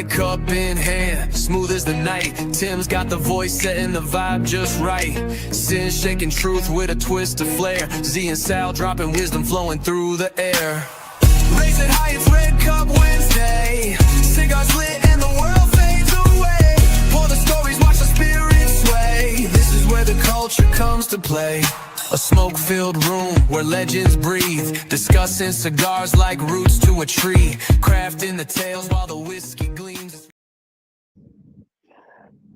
red cup in hand, smooth as the night. Tim's got the voice setting the vibe just right. Sin shaking truth with a twist of flair. Z and Sal dropping wisdom flowing through the air. Raise it high, it's Red Cup Wednesday. Cigars lit and the world fades away. Pour the stories, watch the spirit sway. This is where the culture comes to play. A smoke-filled room where legends breathe, discussing cigars like roots to a tree, crafting the tales while the whiskey gleams.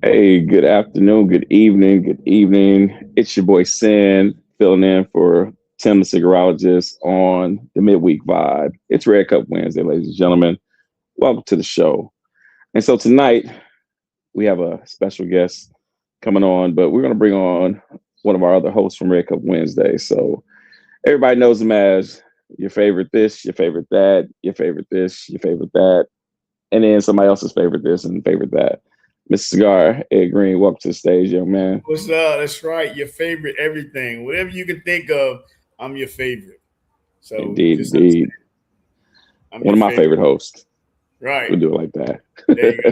Hey, good afternoon, good evening. It's your boy Sin, filling in for Tim the Cigarologist on the Midweek Vibe. It's Red Cup Wednesday, ladies and gentlemen. Welcome to the show. And so tonight, we have a special guest coming on, but we're going to bring on one of our other hosts from Red Cup Wednesday. So everybody knows him as your favorite this, your favorite that, your favorite this, your favorite that, and then somebody else's favorite this and favorite that. Mr. Cigar, Ed Green, welcome to the stage, young man. What's up? That's right. Your favorite everything. Whatever you can think of, I'm your favorite. So indeed. I'm one of my favorite hosts. Right. We'll do it like that. There you go.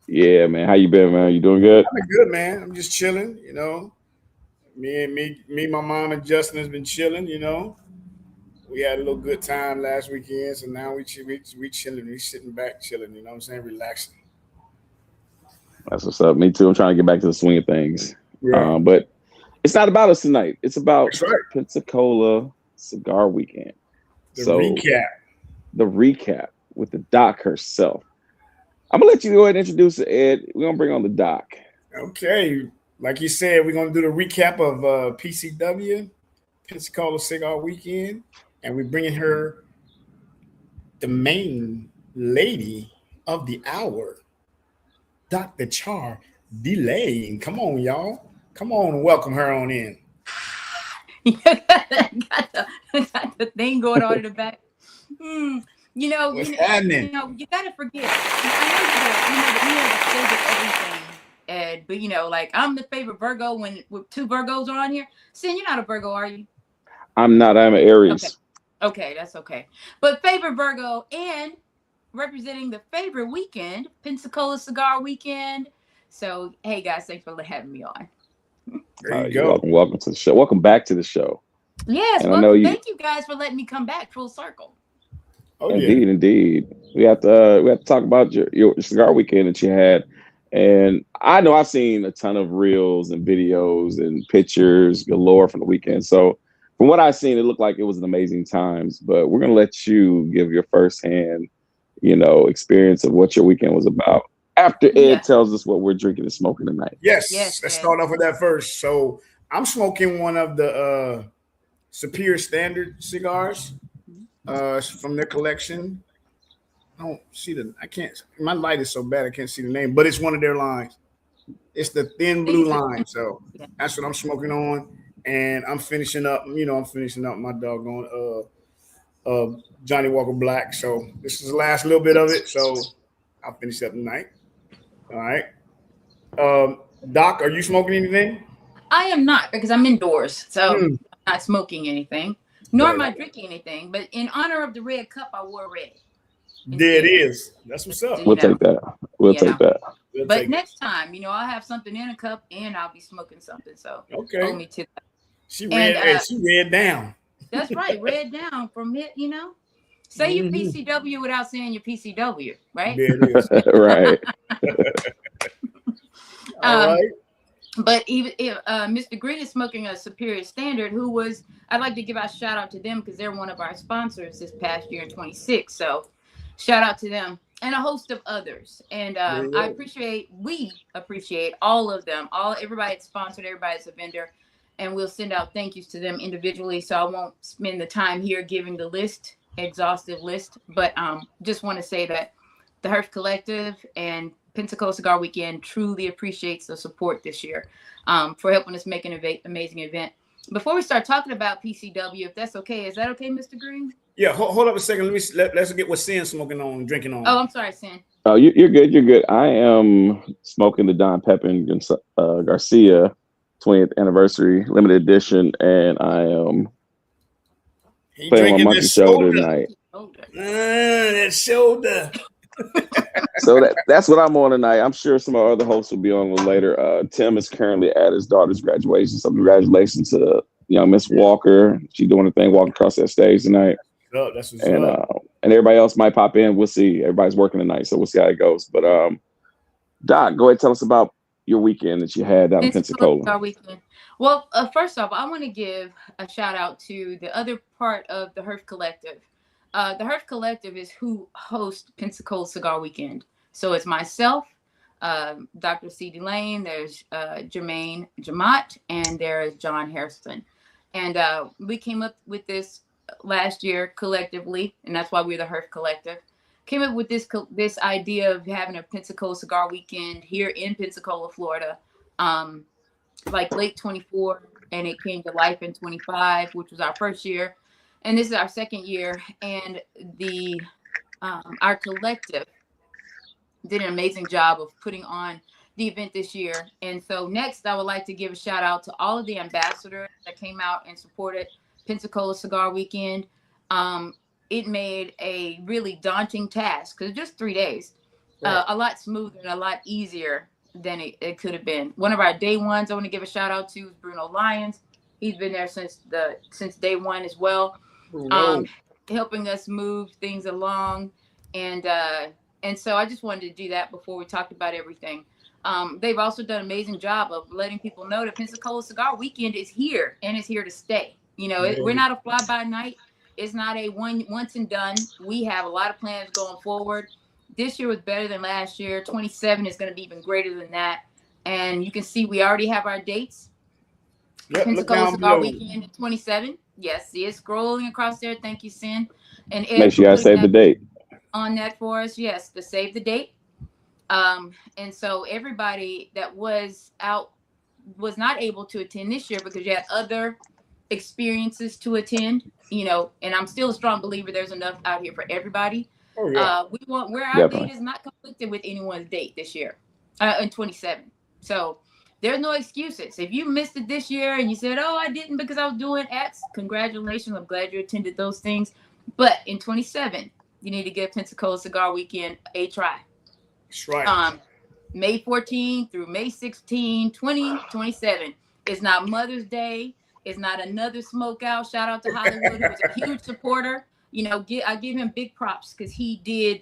Yeah, man. How you been, man? You doing good? I'm good, man. I'm just chilling, you know. Me, my mom and Justin has been chilling, you know. We had a little good time last weekend, so now we chilling. We sitting back chilling, you know what I'm saying? Relaxing. That's what's up. Me too. I'm trying to get back to the swing of things. Right. But it's not about us tonight. It's about right. Pensacola Cigar Weekend. The recap with the doc herself. I'm going to let you go ahead and introduce Ed. We're going to bring on the doc. Okay. Like you said, we're going to do the recap of PCW, Pensacola Cigar Weekend, and we're bringing her the main lady of the hour, Dr. Charletha D'Lane. Come on, y'all. Come on and welcome her on in. got the thing going on in the back. You know, happening? You gotta forget. I know the favorite everything, Ed. But like I'm the favorite Virgo when with two Virgos are on here. Sin, you're not a Virgo, are you? I'm not. I'm an Aries. Okay, that's okay. But favorite Virgo and representing the favorite weekend, Pensacola Cigar Weekend. So hey guys, thanks for having me on. There you go. Welcome to the show. Welcome back to the show. Yes, thank you guys for letting me come back full circle. Oh, indeed. We have to talk about your cigar weekend that you had. And I know I've seen a ton of reels and videos and pictures galore from the weekend. So from what I've seen, it looked like it was an amazing times. But we're gonna let you give your firsthand, experience of what your weekend was about. After Ed tells us what we're drinking and smoking tonight. Yes. Let's start off with that first. So I'm smoking one of the Superior Standard cigars from their collection. I don't see my light is so bad I can't see the name, but it's one of their lines. It's the thin blue line. So that's what I'm smoking on. And I'm finishing up my doggone Johnny Walker Black. So this is the last little bit of it. So I'll finish up tonight. All right. Doc, are you smoking anything? I am not because I'm indoors. So I'm not smoking anything. Nor am I drinking anything, but in honor of the red cup, I wore red. There it is. That's what's up. We'll take that. We'll take that. But next time, I'll have something in a cup and I'll be smoking something. So hold me to that. She read down. That's right. Read down from it, Say your PCW without saying your PCW, right? There it is. Right. All right. But even if Mr. Green is smoking a Superior Standard, I'd like to give a shout out to them because they're one of our sponsors this past year in 26. So shout out to them and a host of others. And we appreciate all of them, everybody that's sponsored, everybody that's a vendor, and we'll send out thank yous to them individually. So I won't spend the time here giving the exhaustive list, but just want to say that the Herf Collective and Pensacola Cigar Weekend truly appreciates the support this year for helping us make an amazing event. Before we start talking about PCW, if that's okay, is that okay, Mr. Green? Yeah, hold up a second. Let's get what Sin's drinking on. Oh, I'm sorry, Sin. Oh, you're good. You're good. I am smoking the Don Pepin Garcia 20th anniversary limited edition, and I am playing my monkey shoulder tonight. That shoulder. So that's what I'm on tonight. I'm sure some of our other hosts will be on a little later. Tim is currently at his daughter's graduation, so congratulations to Miss Walker. She's doing a thing, walking across that stage tonight. Oh, that's what's and up. And everybody else might pop in. We'll see. Everybody's working tonight, so we'll see how it goes. But Doc, go ahead and tell us about your weekend that you had down in Pensacola. Cigar Weekend. Well, first off, I want to give a shout out to the other part of the Herf Collective. The Herf Collective is who hosts Pensacola Cigar Weekend. So it's myself, Dr. C. D'Lane, there's Jermaine Jamat, and there's John Harrison. And we came up with this last year collectively, and that's why we're the Herf Collective. Came up with this idea of having a Pensacola Cigar Weekend here in Pensacola, Florida, like late 24, and it came to life in 25, which was our first year, and this is our second year. And the our collective did an amazing job of putting on the event this year. And so next, I would like to give a shout out to all of the ambassadors that came out and supported Pensacola Cigar Weekend. It made a really daunting task because just 3 days, a lot smoother and a lot easier than it could have been. One of our day ones I want to give a shout out to is Bruno Lyons. He's been there since day one as well, helping us move things along. And so I just wanted to do that before we talked about everything. They've also done an amazing job of letting people know that Pensacola Cigar Weekend is here and it's here to stay. We're not a fly-by-night. It's not a once and done. We have a lot of plans going forward. This year was better than last year. 27 is going to be even greater than that. And you can see we already have our dates. Yep, Pensacola Cigar Weekend at 27. Yes, see it scrolling across there. Thank you, Sin. And Ed, make sure you guys save the date on that for us. Yes, to save the date. And so everybody that was out was not able to attend this year because you had other experiences to attend, and I'm still a strong believer there's enough out here for everybody. Oh, yeah. We want where our date is not conflicted with anyone's date this year in 27. So there's no excuses. If you missed it this year and you said, oh, I didn't because I was doing X, congratulations. I'm glad you attended those things. But in 27, you need to give Pensacola Cigar Weekend a try. That's right. May 14 through May 16, 2027. It's not Mother's Day. It's not another smokeout. Shout out to Hollywood, who was a huge supporter. I give him big props because he did,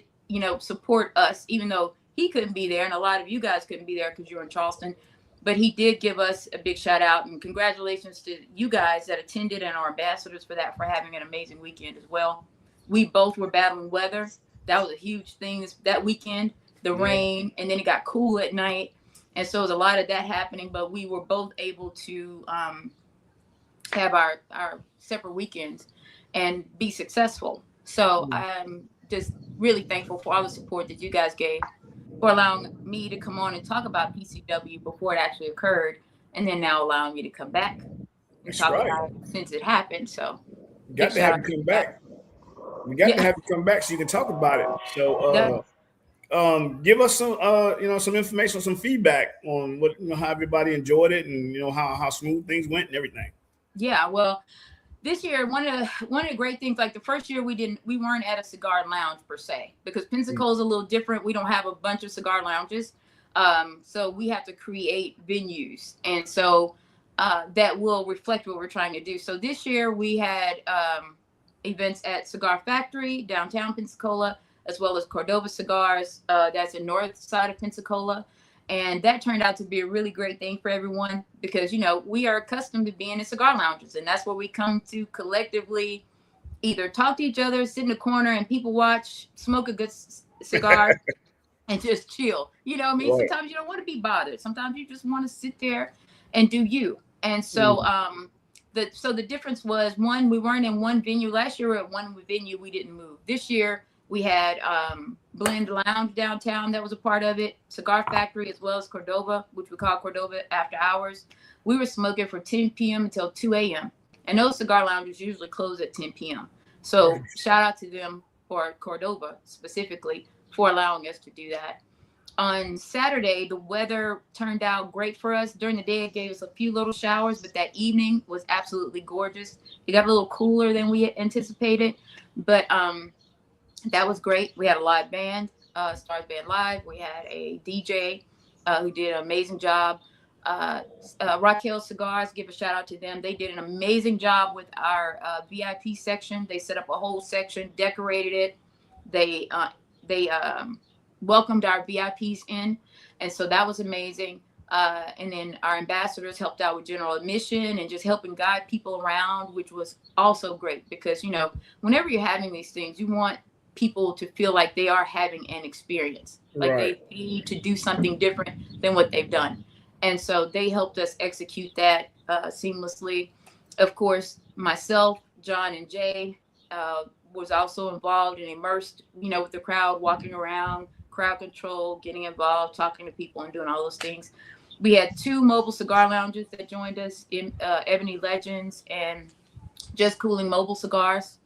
support us, even though he couldn't be there. And a lot of you guys couldn't be there because you're in Charleston. But he did give us a big shout out. And congratulations to you guys that attended and our ambassadors for having an amazing weekend as well. We both were battling weather. That was a huge thing that weekend, the rain, and then it got cool at night. And so it was a lot of that happening. But we were both able to have our separate weekends and be successful. So I'm just really thankful for all the support that you guys gave for allowing me to come on and talk about PCW before it actually occurred, and then now allowing me to come back and talk about it since it happened. So you got to have you come back. We got to have you come back so you can talk about it. So give us some some information, some feedback on what how everybody enjoyed it, and how smooth things went and everything. Yeah, well, this year one of the great things, like the first year we weren't at a cigar lounge per se because Pensacola is a little different. We don't have a bunch of cigar lounges, so we have to create venues, and so that will reflect what we're trying to do. So this year we had events at Cigar Factory downtown Pensacola, as well as Cordova Cigars. That's the north side of Pensacola. And that turned out to be a really great thing for everyone because, we are accustomed to being in cigar lounges. And that's where we come to collectively either talk to each other, sit in the corner and people watch, smoke a good cigar and just chill. Right. Sometimes you don't want to be bothered. Sometimes you just want to sit there and do you. And so the difference was, one, we weren't in one venue. Last year we were at one venue. We didn't move. This year, we had Blend Lounge downtown that was a part of it, Cigar Factory, as well as Cordova, which we call Cordova After Hours. We were smoking from 10 p.m. until 2 a.m. And those cigar lounges usually close at 10 p.m. So shout out to them, for Cordova specifically, for allowing us to do that. On Saturday, the weather turned out great for us. During the day, it gave us a few little showers, but that evening was absolutely gorgeous. It got a little cooler than we had anticipated, but That was great. We had a live band, Stars Band Live. We had a DJ who did an amazing job. Raquel Cigars, give a shout out to them. They did an amazing job with our VIP section. They set up a whole section, decorated it. They welcomed our VIPs in, and so that was amazing. And then our ambassadors helped out with general admission and just helping guide people around, which was also great because, you know, whenever you're having these things, you want people to feel like they are having an experience, like they need to do something different than what they've done. And so they helped us execute that seamlessly. Of course, myself, John, and Jay was also involved and immersed, you know, with the crowd, walking around, crowd control, getting involved, talking to people and doing all those things. We had 2 mobile cigar lounges that joined us in Ebony Legends and Just Cooling Mobile Cigars.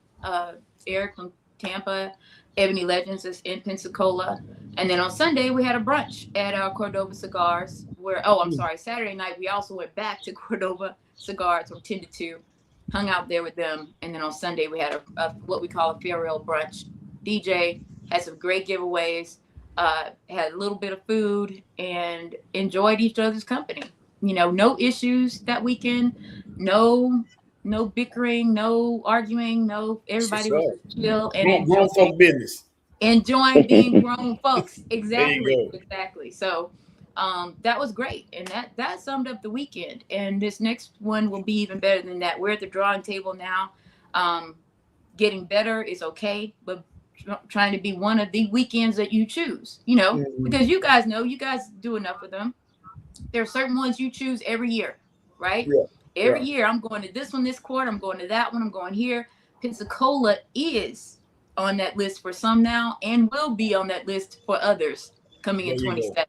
Eric from Tampa, Ebony Legends is in Pensacola. And then on Sunday, we had a brunch at Cordova Cigars where, Saturday night, we also went back to Cordova Cigars from 10 to 2, hung out there with them. And then on Sunday, we had a what we call a farewell brunch. DJ had some great giveaways, had a little bit of food, and enjoyed each other's company. You know, no issues that weekend, no bickering, no arguing, no, everybody was chill and grown folk business. Enjoying being grown folks. Exactly. So that was great. And that summed up the weekend. And this next one will be even better than that. We're at the drawing table now. Getting better is okay, but trying to be one of the weekends that you choose, you know, because you guys know, you guys do enough of them. There are certain ones you choose every year, right? Yeah. Every year I'm going to this one this quarter, I'm going to that one, I'm going here. Pensacola is on that list for some now and will be on that list for others coming in 27.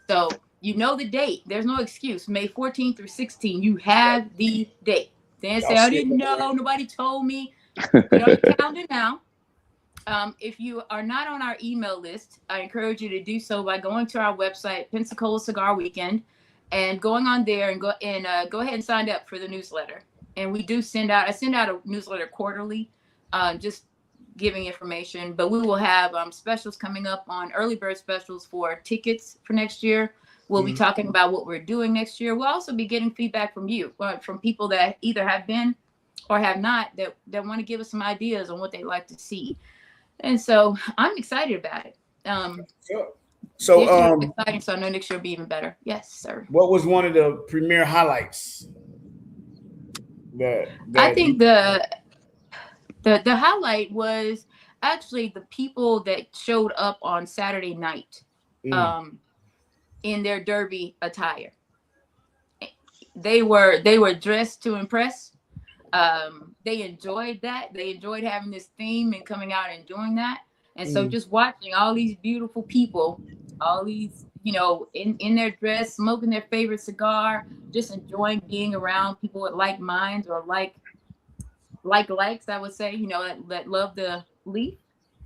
So you know the date. There's no excuse. May 14th through 16th, you have the date. Then say, I didn't know, nobody told me. Put on your calendar now. If you are not on our email list, I encourage you to do so by going to our website, Pensacola Cigar Weekend, and going on there and go ahead and sign up for the newsletter. And we do send out a newsletter quarterly, just giving information. But we will have specials coming up on early bird specials for tickets for next year. We'll be talking about what we're doing next year. We'll also be getting feedback from you, from people that either have been or have not, that want to give us some ideas on what they'd like to see. And so I'm excited about it. So exciting. So I know next year will be even better. Yes, sir. What was one of the premier highlights? I think the highlight was actually the people that showed up on Saturday night in their derby attire. They were dressed to impress. They enjoyed that. They enjoyed having this theme and coming out and doing that. And so just watching all these beautiful people, all these, you know, in their dress, smoking their favorite cigar, just enjoying being around people with like minds or likes, I would say, you know, that love the leaf.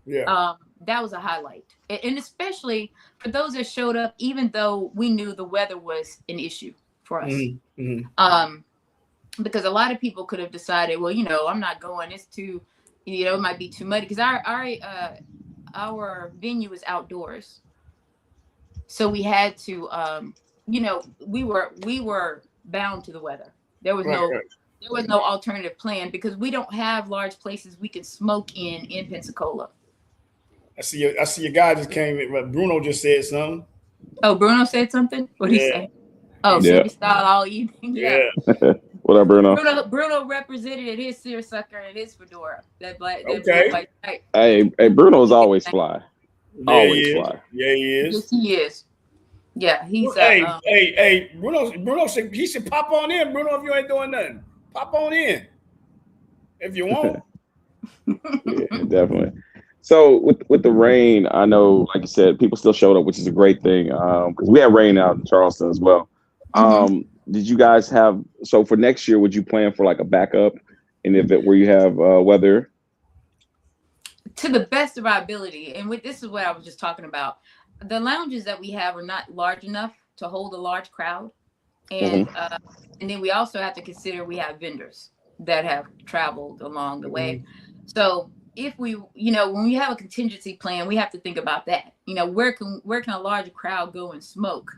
Yeah. That was a highlight. And especially for those that showed up, even though we knew the weather was an issue for us. Because a lot of people could have decided, well, you know, I'm not going. It's too, you know, it might be too muddy. Because our venue is outdoors, so we had to, you know, we were bound to the weather. There was no alternative plan because we don't have large places we can smoke in Pensacola. I see your guy just came in. Bruno just said something. Oh, Bruno said something. What did he say? Oh, so we styled all evening. Yeah. What up, Bruno? Bruno represented his seersucker and his fedora. That black. Hey, Bruno's always fly. Always fly. Yeah, he is. Yes, he is. Yeah, he's. Hey, Bruno he should pop on in, Bruno. If you ain't doing nothing, pop on in. If you want. Yeah, definitely. So with the rain, I know, like you said, people still showed up, which is a great thing because we had rain out in Charleston as well. Did you guys have, so for next year, would you plan for like a backup in the event where you have weather? To the best of our ability. And this is what I was just talking about. The lounges that we have are not large enough to hold a large crowd. And and then we also have to consider we have vendors that have traveled along the way. So if we, you know, when we have a contingency plan, we have to think about that. You know, where can a large crowd go and smoke,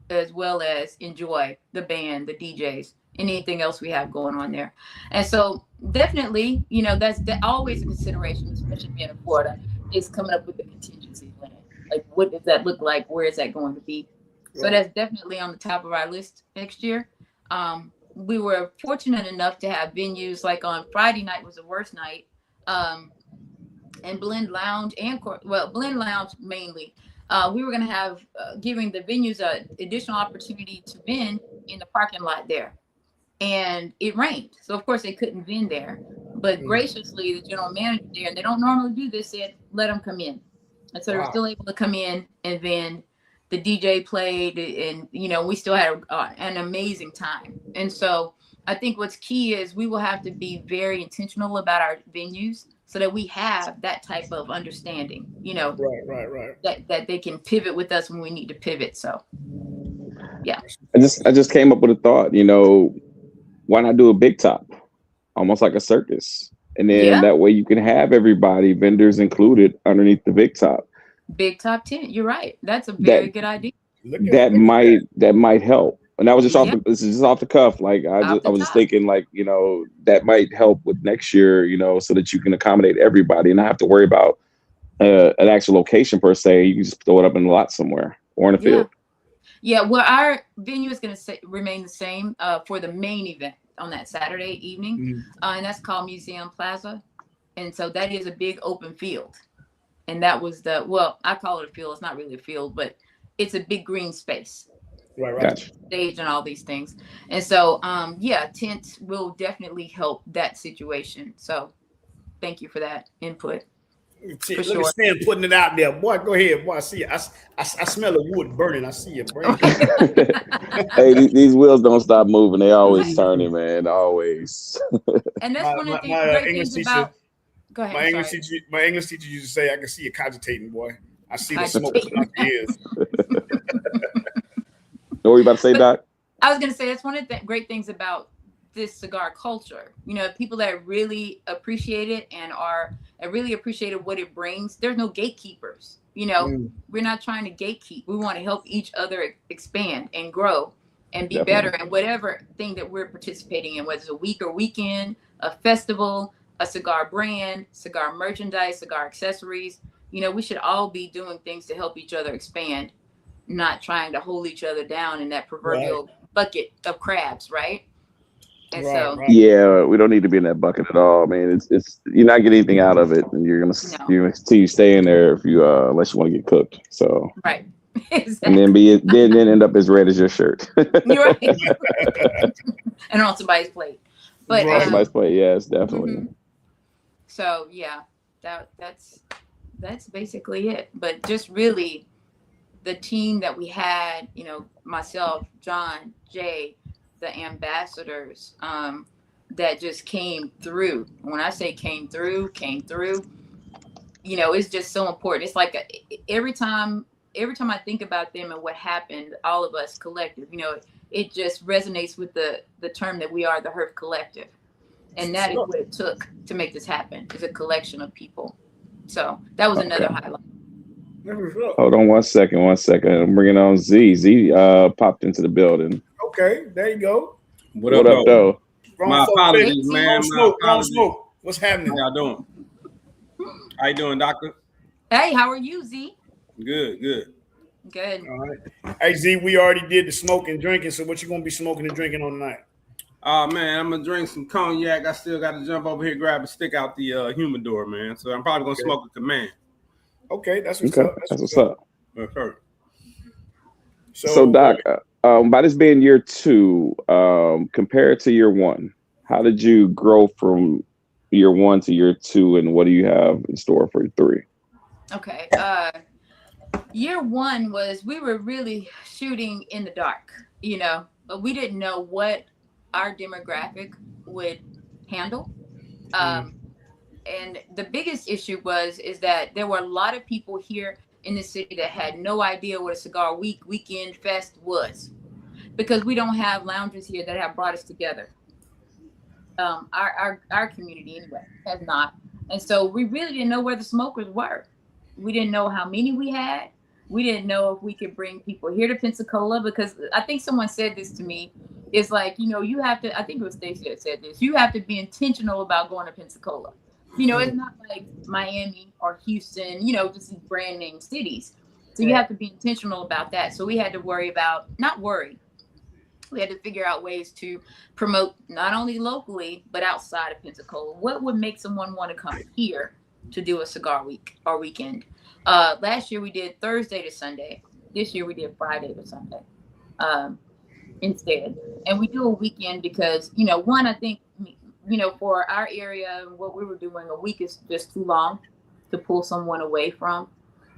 as well as enjoy the band, the DJs, and anything else we have going on there. And so definitely, you know, that's always a consideration, especially being in Florida, is coming up with the contingency plan. Like, what does that look like? Where is that going to be? So that's definitely on the top of our list next year. We were fortunate enough to have venues like on Friday night was the worst night. And Blend Lounge Blend Lounge mainly. We were going to have giving the venues an additional opportunity to vend in the parking lot there. And it rained. So, of course, they couldn't vend there. But graciously, the general manager there, and they don't normally do this, said, let them come in. And so they were still able to come in and vend. The DJ played, and, you know, we still had an amazing time. And so I think what's key is we will have to be very intentional about our venues so that we have that type of understanding, you know, right. That they can pivot with us when we need to pivot. So, yeah. I just came up with a thought, you know, why not do a big top, almost like a circus? And then that way you can have everybody, vendors included, underneath the big top. Big top tent. You're right. That's a very good idea. That might help. And that was just this is just off the cuff. Like I was just thinking, like, you know, that might help with next year, you know, so that you can accommodate everybody and not have to worry about an actual location per se. You can just throw it up in a lot somewhere or in a field. Yeah. Well, our venue is going to remain the same for the main event on that Saturday evening. And that's called Museum Plaza. And so that is a big open field. And that was I call it a field. It's not really a field, but it's a big green space. Right. Gotcha. Stage and all these things. And so, tents will definitely help that situation. So thank you for that input. Look at Stan putting it out there. Boy, go ahead. Boy, I see it. I smell the wood burning. I see it burning. Hey, these wheels don't stop moving. They always turning, man. Always. And that's one of the great things about... Go ahead. My English teacher used to say, "I can see you cogitating, boy. I see the smoke coming out your ears." What were you about to say, Doc? I was going to say that's one of the great things about this cigar culture. You know, people that really appreciate it and really appreciated what it brings. There's no gatekeepers. You know, we're not trying to gatekeep. We want to help each other expand and grow and be better in whatever thing that we're participating in, whether it's a week or weekend, a festival, a cigar brand, cigar merchandise, cigar accessories. You know, we should all be doing things to help each other expand, not trying to hold each other down in that proverbial bucket of crabs, right? And yeah, we don't need to be in that bucket at all. I mean, it's you're not getting anything out of it, and you're gonna you stay in there if you unless you want to get cooked. So right. Exactly. And then end up as red as your shirt. You're right. And on somebody's plate. But somebody's plate, yes, definitely. So yeah, that's basically it. But just really the team that we had, you know, myself, John, Jay, the ambassadors, that just came through. When I say came through, you know, it's just so important. It's like every time I think about them and what happened, all of us collective, you know, it just resonates with the term that we are the Herf Collective. And that is what it took to make this happen, is a collection of people. So that was another highlight. Hold on one second. I'm bringing on Z. Z popped into the building. Okay, there you go. What up, though? My apologies, man. Smoke. What's happening? How y'all doing? How you doing, doctor? Hey, how are you, Z? Good. All right. Hey, Z, we already did the smoking and drinking, so what you gonna be smoking and drinking on tonight? Oh, man, I'm gonna drink some cognac. I still got to jump over here, grab a stick out the humidor, man. So I'm probably gonna smoke a Command. Okay, that's what's up. That's what's up. Okay. So Doc, by this being year 2, compared to year 1, how did you grow from year 1 to year 2, and what do you have in store for 3? Okay. Year 1 was, we were really shooting in the dark, you know, but we didn't know what our demographic would handle. And the biggest issue is that there were a lot of people here in the city that had no idea what a cigar weekend fest was, because we don't have lounges here that have brought us together. Our community anyway has not. And so we really didn't know where the smokers were. We didn't know how many we had. We didn't know if we could bring people here to Pensacola, because I think someone said this to me. It's like, you have to, I think it was Stacey that said this, you have to be intentional about going to Pensacola. It's not like Miami or Houston, just these brand name cities. So you have to be intentional about that. So we had to we had to figure out ways to promote not only locally, but outside of Pensacola. What would make someone want to come here to do a cigar week or weekend? Last year we did Thursday to Sunday. This year we did Friday to Sunday instead. And we do a weekend because, one, I think, for our area, what we were doing, a week is just too long to pull someone away from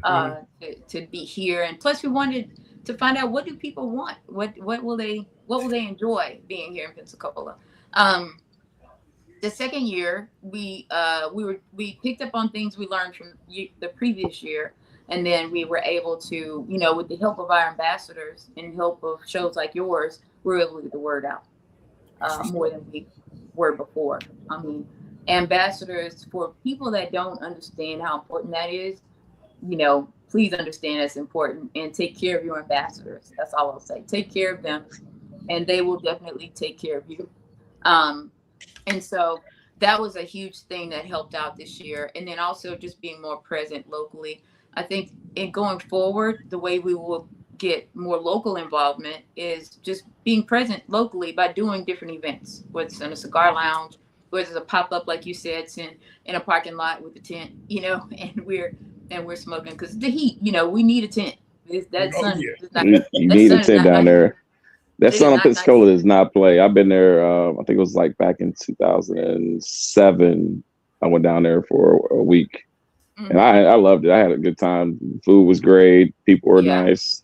to be here. And plus we wanted to find out, what do people want? What will they enjoy being here in Pensacola? The second year, we picked up on things we learned from the previous year, and then we were able to, with the help of our ambassadors and help of shows like yours, we were able to get the word out more than we were before. I mean, ambassadors, for people that don't understand how important that is, please understand it's important, and take care of your ambassadors. That's all I'll say. Take care of them, and they will definitely take care of you. And so that was a huge thing that helped out this year. And then also just being more present locally. I think in going forward, the way we will get more local involvement is just being present locally by doing different events, whether it's in a cigar lounge, whether it's a pop-up, like you said, it's in a parking lot with a tent, and we're smoking, because the heat, we need a tent. That sun, you need a tent down there. That sun in Pensacola does not play. I've been there. I think it was like back in 2007. I went down there for a week, and I loved it. I had a good time. Food was great. People were nice.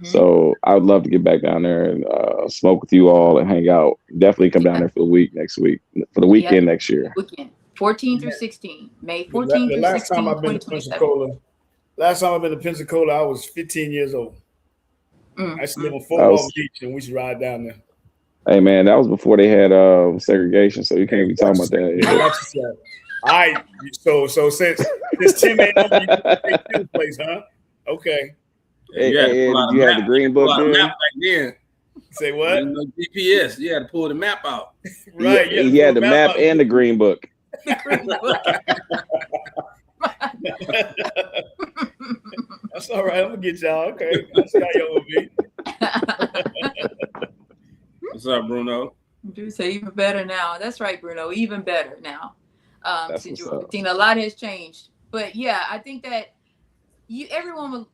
So I would love to get back down there and smoke with you all and hang out. Definitely come down there for the week next week, for the weekend next year. Weekend 14 through 16, May 14 through 16. Last time I've been to Pensacola, I was 15 years old. I used to live on Fort Walton Beach, and we used to ride down there. Hey man, that was before they had segregation, so you can't be talking about that. All right, so since Tim ain't on the place, huh? Okay. Hey, you had the green book back then. Say what? GPS. You had to pull the map out. Right. He had the map and the green book. That's all right. I'm gonna get y'all. Okay. That's how y'all will be. What's up, Bruno? You say even better now. That's right, Bruno. Even better now. Since you were 15, a lot has changed. But yeah, I think that everyone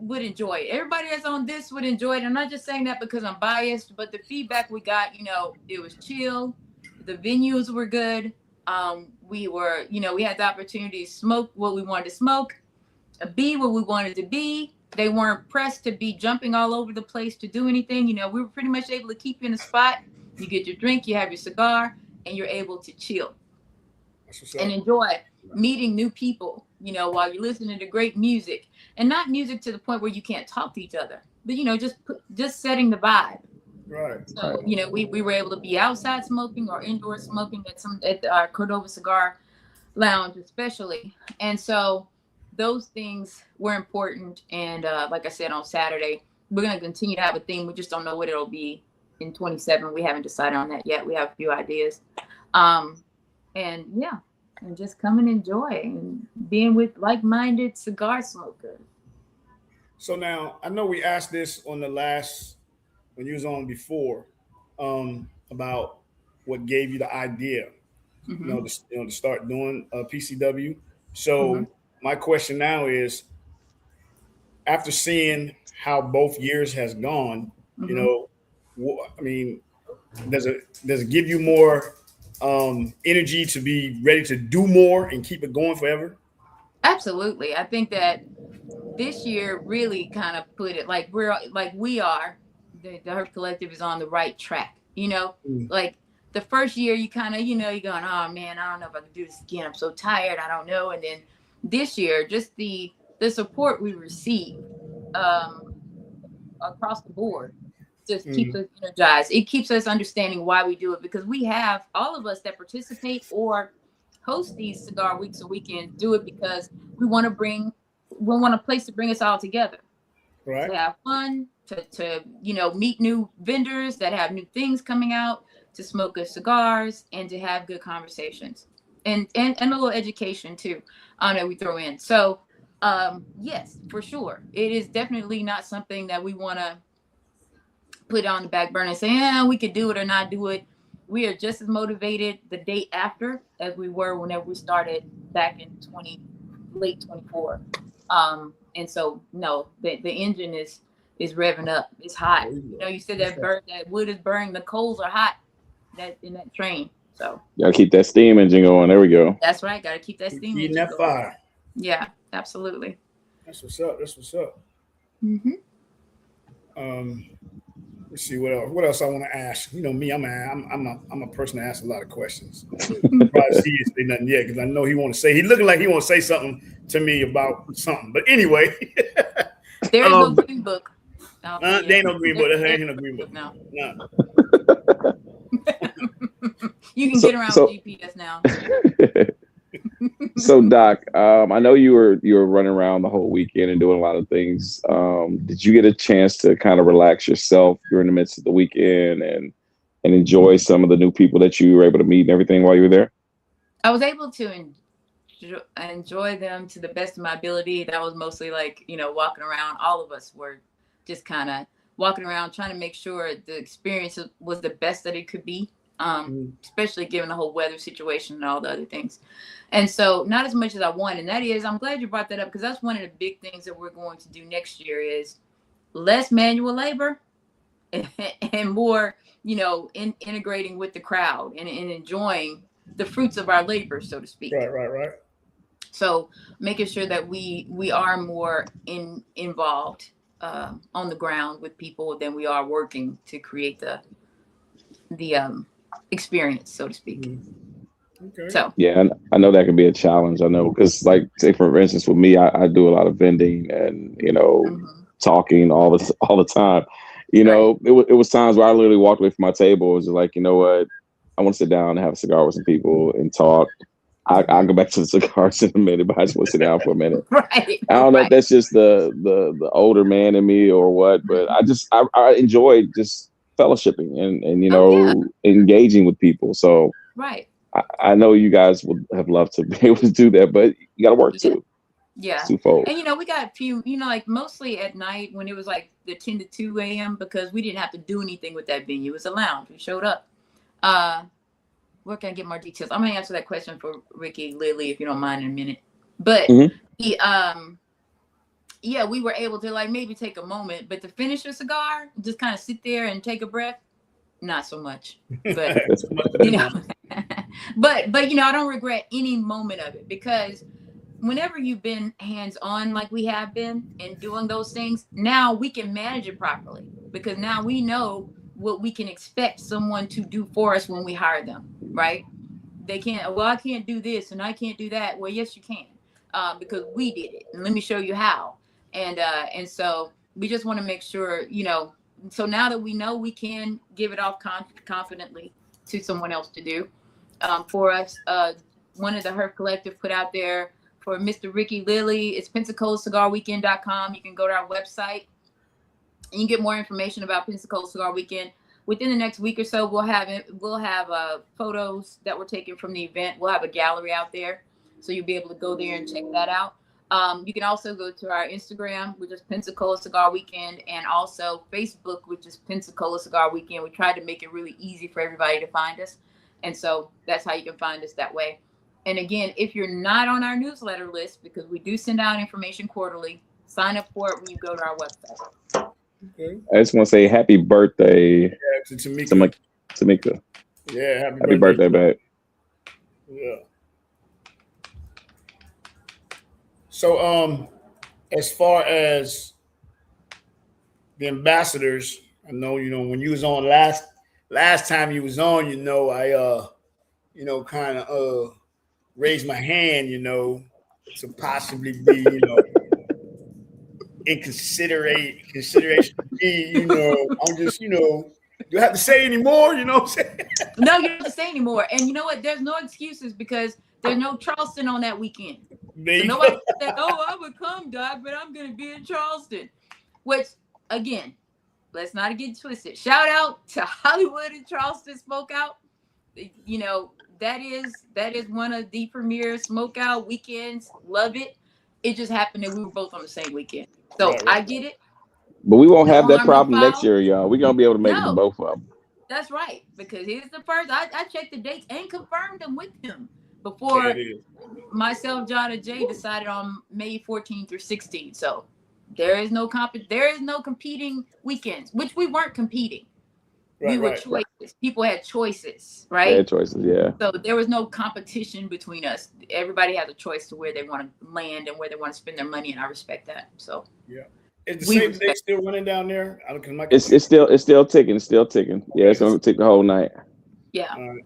would enjoy it. Everybody that's on this would enjoy it. I'm not just saying that because I'm biased, but the feedback we got, it was chill. The venues were good. We were, we had the opportunity to smoke what we wanted to smoke, be what we wanted to be. They weren't pressed to be jumping all over the place to do anything. We were pretty much able to keep you in a spot. You get your drink, you have your cigar, and you're able to chill and enjoy meeting new people, while you're listening to great music, and not music to the point where you can't talk to each other, but, just setting the vibe. Right. So, we were able to be outside smoking or indoor smoking at our Cordova Cigar Lounge, especially. And so those things were important. And like I said, on Saturday, we're going to continue to have a theme. We just don't know what it'll be in 27. We haven't decided on that yet. We have a few ideas. And just come and enjoy and being with like-minded cigar smokers. So now, I know we asked this on the last, when you was on before, about what gave you the idea, to start doing PCW. So my question now is, after seeing how both years has gone, does it give you more energy to be ready to do more and keep it going forever? Absolutely. I think that this year really kind of put it like we are. The Herb Collective is on the right track. Like the first year you kind of, you're going, oh man, I don't know if I can do this again. I'm so tired. I don't know. And then this year, just the support we received across the board just keeps us energized. It keeps us understanding why we do it, because we have all of us that participate or host these cigar weeks or weekends do it because we want a place to bring us all together, Right. to have fun, to meet new vendors that have new things coming out, to smoke good cigars, and to have good conversations, and a little education too, that we throw in. So yes, for sure, it is definitely not something that we want to put on the back burner and say, yeah, we could do it or not do it. We are just as motivated the day after as we were whenever we started back in late 24. And so no, the engine is revving up. It's hot. You said that wood is burning. The coals are hot in that train. So gotta keep that steam engine going. There we go. that's right. Got to keep that steam engine that going. fire. Yeah, absolutely. That's what's up. Mm-hmm. Let's see what else I want to ask. You know me, I'm a person that asks a lot of questions. Probably see you say nothing yet because I know he's looking like he want to say something to me about something. But anyway, there is no green book. there ain't no green book. There ain't no green book. No. No. You can get around with GPS now. So Doc, I know you were running around the whole weekend and doing a lot of things. Did you get a chance to kind of relax yourself during the midst of the weekend and enjoy some of the new people that you were able to meet and everything while you were there? I was able to enjoy them to the best of my ability. That was mostly like, walking around. All of us were just kind of walking around trying to make sure the experience was the best that it could be. Especially given the whole weather situation and all the other things. And so not as much as I want. And that is, I'm glad you brought that up because that's one of the big things that we're going to do next year is less manual labor and more, integrating with the crowd and enjoying the fruits of our labor, so to speak. Right. So making sure that we are more involved on the ground with people than we are working to create the experience, so to speak. Okay. So yeah, I know that can be a challenge. I know because, like, say for instance, with me, I do a lot of vending and talking all the time. It was times where I literally walked away from my table. It was just like, you know what, I want to sit down and have a cigar with some people and talk. I'll go back to the cigars in a minute, but I just want to sit down for a minute. Right. I don't know if that's just the older man in me or what, but I enjoy just fellowshipping and engaging with people. So right. I know you guys would have loved to be able to do that, but you got to work too. Yeah. It's twofold. And we got a few, like mostly at night when it was like the 10 to 2 a.m. because we didn't have to do anything with that venue. It was a lounge. We showed up. Where can I get more details? I'm gonna answer that question for Ricky Lilly if you don't mind in a minute. But we were able to like maybe take a moment, but to finish a cigar, just kind of sit there and take a breath, not so much. But but I don't regret any moment of it because whenever you've been hands-on like we have been and doing those things, now we can manage it properly because now we know what we can expect someone to do for us when we hire them, right? They can't, well, I can't do this and I can't do that. Well, yes, you can, because we did it. And let me show you how. And so we just want to make sure, so now that we know we can give it off confidently to someone else to do for us, one of the Herb Collective put out there for Mr. Ricky Lilly, it's PensacolaCigarWeekend.com. You can go to our website. And you can get more information about Pensacola Cigar Weekend. Within the next week or so, we'll have photos that were taken from the event. We'll have a gallery out there, so you'll be able to go there and check that out. You can also go to our Instagram, which is Pensacola Cigar Weekend, and also Facebook, which is Pensacola Cigar Weekend. We tried to make it really easy for everybody to find us, and so that's how you can find us that way. And again, if you're not on our newsletter list, because we do send out information quarterly, sign up for it when you go to our website. Okay. I just want to say happy birthday to Tamika. Yeah, happy birthday, babe. Yeah. So, as far as the ambassadors, I know when you was on last time you was on, I kind of raised my hand, to possibly be, in consideration to be, I'm just, Do I have to say any more? You know what I'm saying? No, you don't have to say anymore. And you know what? There's no excuses because there's no Charleston on that weekend. So nobody said, "Oh, I would come, Doc, but I'm going to be in Charleston." Which, again, let's not get twisted. Shout out to Hollywood and Charleston Smokeout. You know, that is one of the premier smokeout weekends. Love it. It just happened that we were both on the same weekend. So Right. I get it. But we won't have that harm, no problem next foul. year, y'all. We're gonna be able to make it to No. both of them. That's right. Because here's the first. I checked the dates and confirmed them with him before Yeah, it is. myself, John, and Jay decided on May 14th through 16th. So there is no competing weekends, which we weren't competing. We were choices. People had choices, right? They had choices, yeah. So there was no competition between us. Everybody has a choice to where they want to land and where they want to spend their money, and I respect that. So yeah. Is the same day still running down there? It's still ticking. It's still ticking. Yeah, it's gonna tick the whole night. Yeah.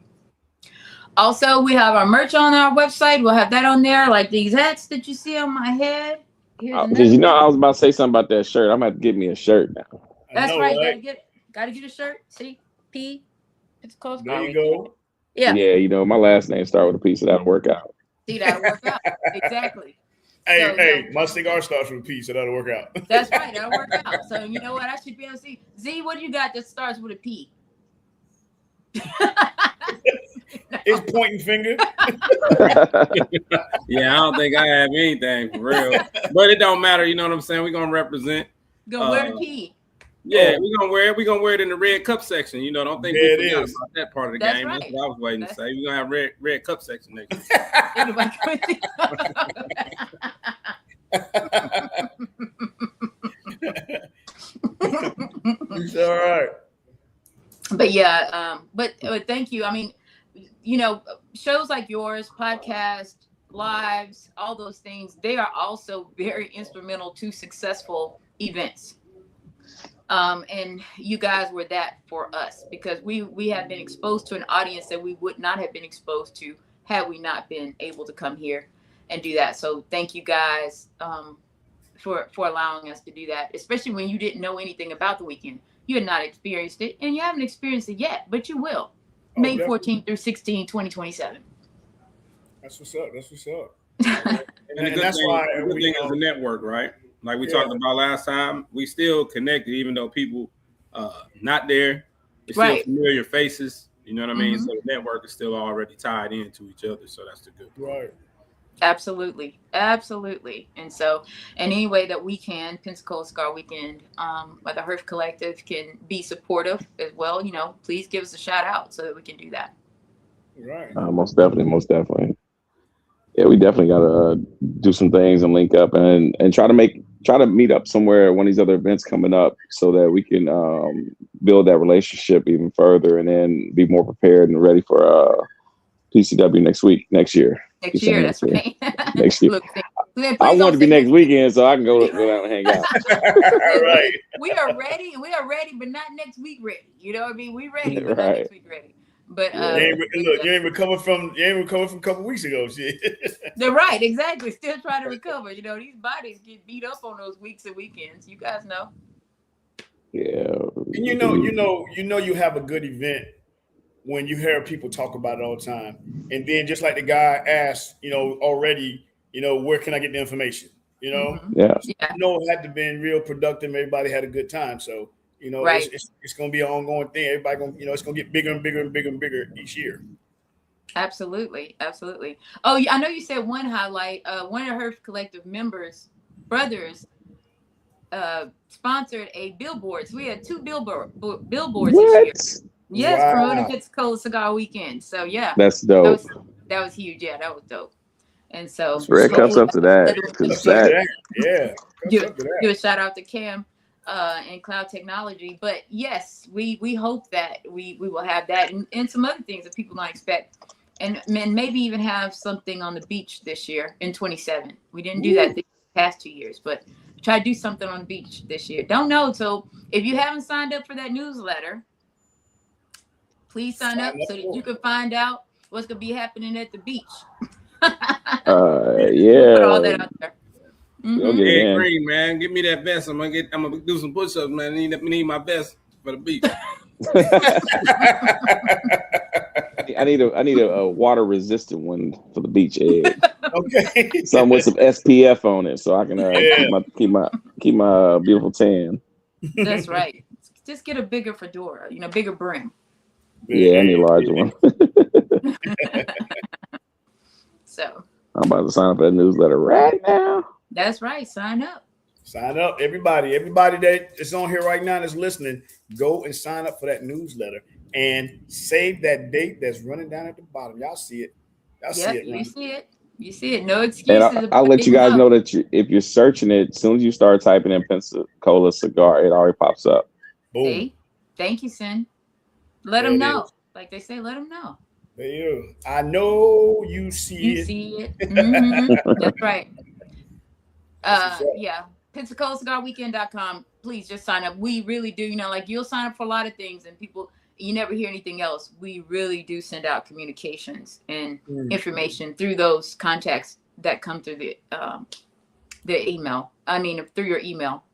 Also, we have our merch on our website. We'll have that on there, like these hats that you see on my head. Because you know, I was about to say something about that shirt. I'm gonna have to get me a shirt now. That's right. Gotta get a shirt. See, P. It's close. There you go. Yeah. Yeah, you know, my last name starts with a P, so that'll work out. See, that'll work out. Exactly. Hey, my cigar starts with a P, so that'll work out. That's right. That'll work out. So you know what? I should be able to see. Z, what do you got that starts with a P? His pointing finger. Yeah, I don't think I have anything for real. But it don't matter. You know what I'm saying? We're gonna represent. Gonna wear the P. Yeah, we're gonna wear it. We're gonna wear it in the red cup section. You know, don't think we forgot about that part of the That's game. right. That's what I was waiting to say. We're gonna have red cup section next year. It's all right. But yeah, but thank you. I mean, you know, shows like yours, podcast, lives, all those things, they are also very instrumental to successful events. And you guys were that for us because we have been exposed to an audience that we would not have been exposed to had we not been able to come here and do that. So thank you guys for allowing us to do that, especially when you didn't know anything about the weekend. You had not experienced it, and you haven't experienced it yet, but you will. May 14th through 16, 2027. That's what's up. That's what's up. And that's why the good thing is the network, right? Like we talked about last time, we still connected, even though people not there. It's still familiar faces. You know what I mean? So the network is still already tied into each other. So that's the good part. Right. Absolutely. Absolutely. And so, in any way that we can, Pensacola Cigar Weekend, or the Herf Collective can be supportive as well, you know, please give us a shout out so that we can do that. Right. Most definitely. Yeah, we definitely gotta do some things and link up and try to meet up somewhere at one of these other events coming up so that we can build that relationship even further and then be more prepared and ready for PCW next year. Next year, that's right. Next year. Look, I want to be next weekend so I can go out and hang out. Right. We are ready, but not next week ready. You know what I mean? We ready, but not Right. next week ready. But you ain't recovered from a couple weeks ago. Shit. They're right, exactly. Still trying to recover. You know, these bodies get beat up on those weeks and weekends. You guys know. Yeah. And you have a good event when you hear people talk about it all the time. And then just like the guy asked, you know, already, you know, where can I get the information? You know? Yeah. You know, it had to be real productive. Everybody had a good time. So, you know, it's going to be an ongoing thing. Everybody going to, you know, it's going to get bigger and bigger and bigger and bigger each year. Absolutely. Absolutely. Oh, yeah, I know you said one highlight. One of her collective brothers, sponsored a billboard. So we had 2 billboards this year. Yes, promoting Pensacola Cigar Weekend. So yeah, that's dope. That was huge. Yeah, that was dope. And so Red cups up to that. Yeah. Give a shout out to Cam and Cloud Technology. But yes, we hope that we will have that and some other things that people don't expect. And maybe even have something on the beach this year in 27. We didn't do that the past 2 years, but try to do something on the beach this year. Don't know. So if you haven't signed up for that newsletter, please sign up so that you can find out what's going to be happening at the beach. Yeah. Put all that out there. Hey, Green, man, give me that vest. I'm gonna do some push-ups, man. I need my vest for the beach. I need a water resistant one for the beach edge. Okay. Something with some SPF on it, so I can keep my beautiful tan. That's right. Just get a bigger fedora, bigger brim. Yeah, I need a larger one. So I'm about to sign up for that newsletter right now. That's right. Sign up. Sign up, everybody that is on here right now that's listening. Go and sign up for that newsletter and save that date that's running down at the bottom. Y'all see it. You see it. You see it. No excuses. And I'll let you guys know that if you're searching it, as soon as you start typing in Pensacola Cigar, it already pops up. Boom. See? Thank you, Sin. Let them know. Like they say, let them know. There you go. I know you see it. You see it. Mm-hmm. That's right. Yeah. PensacolaCigarWeekend.com. Please just sign up. We really do. You'll sign up for a lot of things and people, you never hear anything else. We really do send out communications and information through those contacts that come through the email. I mean, through your email.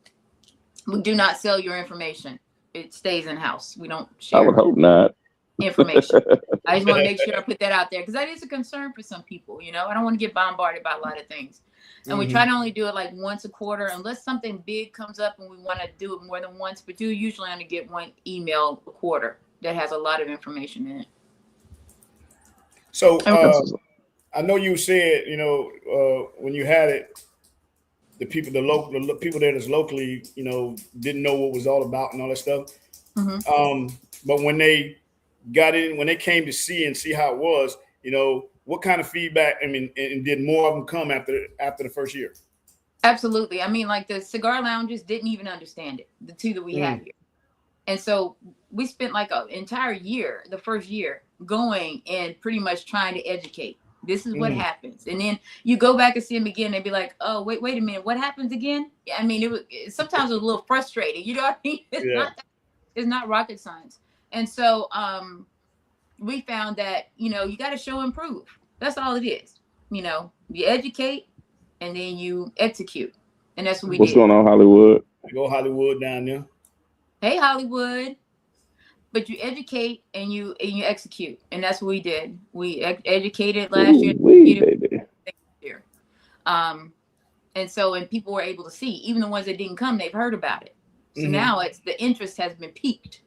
We do not sell your information. It stays in house. We don't share. I would hope not. Information. I just want to make sure I put that out there because that is a concern for some people. I don't want to get bombarded by a lot of things. And we try to only do it like once a quarter unless something big comes up and we want to do it more than once. But you usually only get one email a quarter that has a lot of information in it. So I know you said, when you had it, the people that is locally, didn't know what it was all about and all that stuff. But when they got in, when they came to see how it was, what kind of feedback? I mean, and did more of them come after the first year? Absolutely. I mean, like the cigar lounges didn't even understand it, the two that we have here. And so we spent like an entire year, the first year, going and pretty much trying to educate. This is what happens. And then you go back and see them again and be like, oh, wait a minute. What happens again? I mean, sometimes it was a little frustrating. You know what I mean? It's not rocket science. And so we found that, you got to show and prove. That's all it is. You educate and then you execute. And that's what we did. What's going on, Hollywood? Go Hollywood down there. Hey, Hollywood. But you educate and you execute. And that's what we did. We educated last year. And so, and people were able to see, even the ones that didn't come, they've heard about it. So now the interest has been piqued.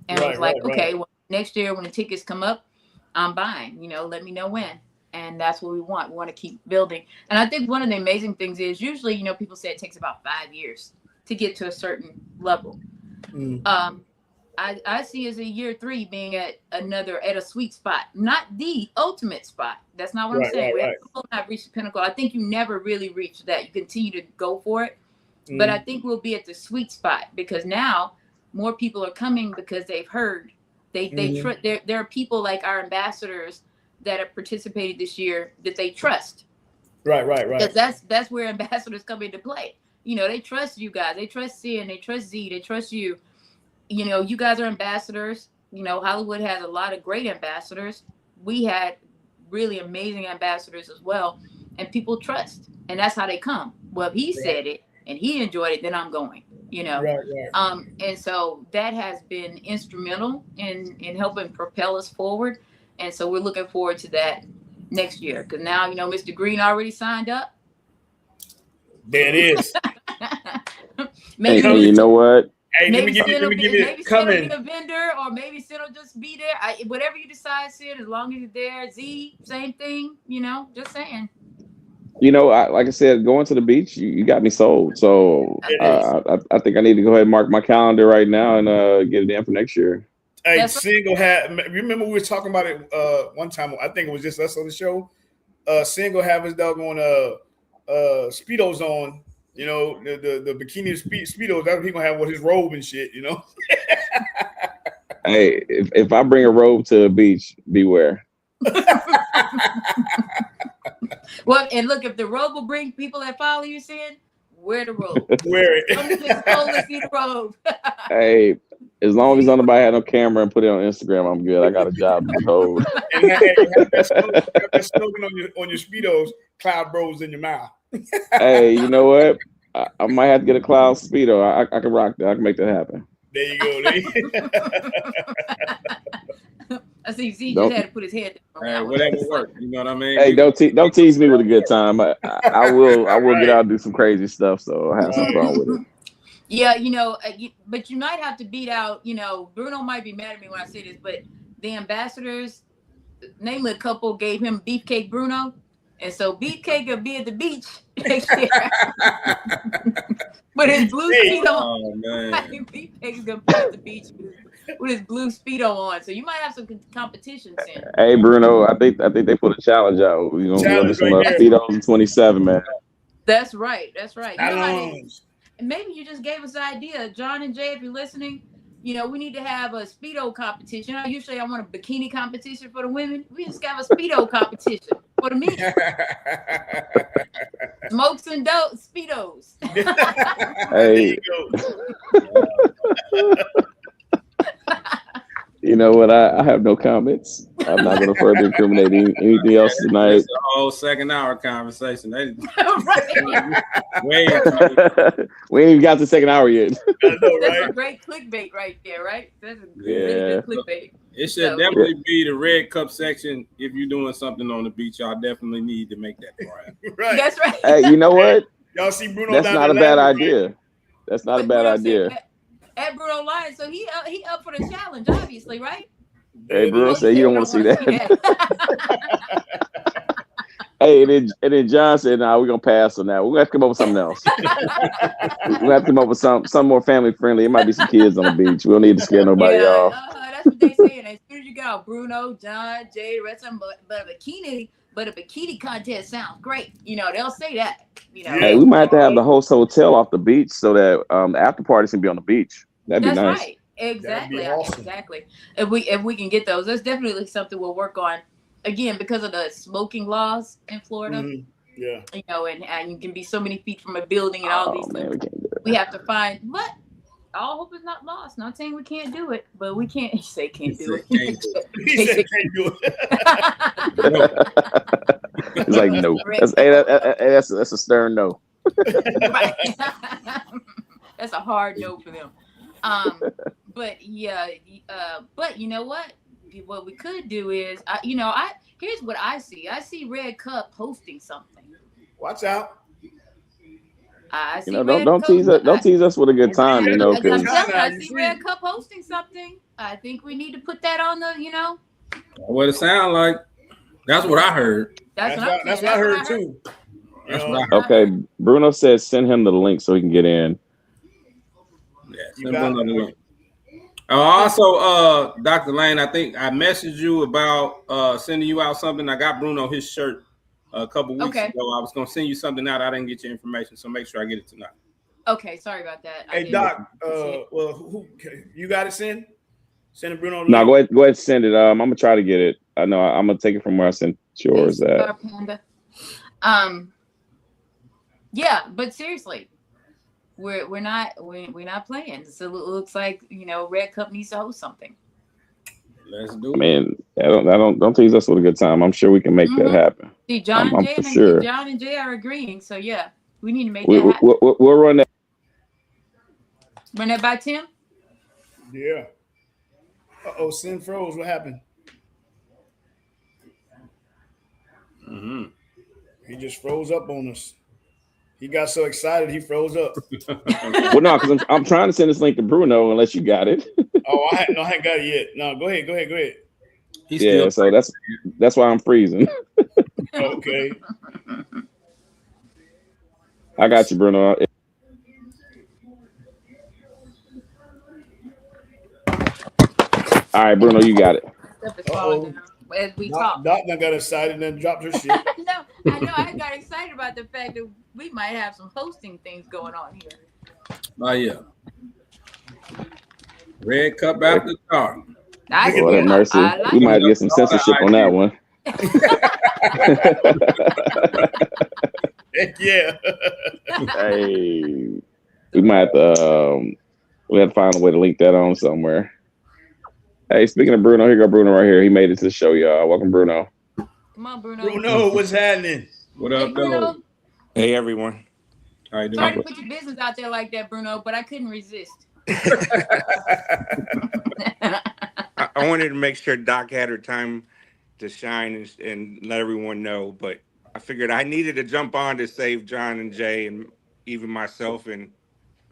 And it was like, okay, well, next year when the tickets come up, I'm buying, let me know when. And that's what we want. We want to keep building. And I think one of the amazing things is usually, people say it takes about 5 years to get to a certain level. I see as a year 3 being at a sweet spot, not the ultimate spot. That's not what I'm saying. We have not reached the pinnacle. I think you never really reach that. You continue to go for it. But I think we'll be at the sweet spot because now more people are coming because they've heard. There are people like our ambassadors that have participated this year that they trust. Right. Because that's where ambassadors come into play. They trust you guys. They trust Sin. They trust Z. They trust you. You guys are ambassadors. Hollywood has a lot of great ambassadors. We had really amazing ambassadors as well. And people trust. And that's how they come. Well, if he said it and he enjoyed it, then I'm going. And so that has been instrumental in helping propel us forward. And so we're looking forward to that next year. Because now, Mr. Green already signed up. There it is. Maybe you know what? Hey, let me give you coming. Maybe Sid will be a vendor, or maybe Sid will just be there. Whatever you decide, Sid, as long as you're there. Z, same thing. Just saying. Like I said, going to the beach, you got me sold. So I think I need to go ahead and mark my calendar right now and get it in for next year. Hey, remember we were talking about it one time. I think it was just us on the show. Single have his doggone Speedos on. The bikini Speedos. That's what he gonna have with his robe and shit. Hey, if I bring a robe to a beach, beware. Well, and look, if the robe will bring people that follow you, Sin, wear the robe. Wear it. Don't just see the robe. Hey, as long as nobody had no camera and put it on Instagram, I'm good. I got a job to hold. And have that slogan on your Speedos, Cloud Bros in your mouth. Hey, you know what? I might have to get a Cloud Speedo. I can rock that. I can make that happen. There you go. There you I see Z just had to put his head down. Whatever works. You know what I mean? Hey, don't tease me with a good time. I will get out and do some crazy stuff. So I have some fun with it. Yeah, but you might have to beat out. Bruno might be mad at me when I say this, but the ambassadors, namely a couple, gave him Beefcake Bruno, and so Beefcake will be at the beach next year. But his blue speedo. Oh man! I think Beefcake's gonna be at the beach with his blue speedo on, so you might have some competition soon. Hey Bruno, I think they put a challenge out. We're gonna get some speedos in 27, man. That's right. And maybe you just gave us the idea, John and Jay, if you're listening. We need to have a speedo competition. Usually, I want a bikini competition for the women. We just have a speedo competition for the men. Smokes and dope speedos. Hey. You know what? I have no comments. I'm not going to further incriminate anything else tonight. It's a whole second hour conversation. Right. We ain't even got the second hour yet. That's a great clickbait right there, right? That's a really good clickbait. It should definitely be the red cup section. If you're doing something on the beach, y'all definitely need to make that right. Right. That's right. Hey, you know what? Y'all see Bruno? That's not a bad idea. That's not a bad idea. At Bruno Lyons, so he up for the challenge, obviously, right? Hey, Bruno said you don't want to see that. Hey, and then John said, "Nah, we're gonna pass on that. We're gonna have to come up with something else. We're gonna have to come up with some more family friendly. It might be some kids on the beach. We don't need to scare nobody off." That's what they saying. As soon as you got Bruno, John, Jay, the rest of them, but a bikini contest sounds great. They'll say that. Hey, we might have to have the host hotel off the beach so that the after parties can be on the beach. That'd be nice. That's right. Exactly. Awesome. Exactly. If we can get those, that's definitely something we'll work on. Again, because of the smoking laws in Florida. Mm-hmm. Yeah. And you can be so many feet from a building and all these things. We have to find, but all hope is not lost. Not saying we can't do it, but we can't. He said can't do it. He said can't do it. It's like no. That's a stern no. Right. That's a hard no for them. But yeah, but you know what? What we could do is, here's what I see. I see Red Cup hosting something. Watch out. I see don't tease us with a good time, I see Red Cup hosting something. I think we need to put that on the, What it sound like. That's what I heard. That's what I heard too. Okay, Bruno says send him the link so he can get in. Yeah, send Bruno the link. Also, Dr. Lane, I think I messaged you about sending you out something. I got Bruno his shirt a couple weeks ago. I was going to send you something out. I didn't get your information, so make sure I get it tonight. Okay, sorry about that. Hey, Doc, who you got it send? Send it, Bruno? No, go ahead and send it. I'm going to try to get it. I know I'm going to take it from where I sent yours at. Yeah, but seriously. We're not playing. So it looks like Red Cup needs to host something. Let's do it. I mean, don't tease us with a good time. I'm sure we can make that happen. See, John and Jay are agreeing. So yeah, we need to make that happen. We'll run that. Run that by Tim. Yeah. Sin froze. What happened? Mm-hmm. He just froze up on us. He got so excited he froze up. Well, no, because I'm trying to send this link to Bruno unless you got it. I hadn't got it yet. No, go ahead. So that's why I'm freezing. Okay. I got you, Bruno. All right, Bruno, you got it. As we talk. Doc got excited and then dropped her shit. No, I know. I got excited about the fact that we might have some hosting things going on here. Oh yeah. Red Cup after dark. Lord have mercy. We might get some censorship on that one. Heck yeah. Hey, we might have to. We have to find a way to link that on somewhere. Hey, speaking of Bruno, here go Bruno right here. He made it to the show, y'all. Welcome, Bruno. Come on, Bruno. Bruno, what's happening? What up, Hey, everyone. How you doing? Sorry to put your business out there like that, Bruno, but I couldn't resist. I wanted to make sure Doc had her time to shine and let everyone know, but I figured I needed to jump on to save John and Jay and even myself. And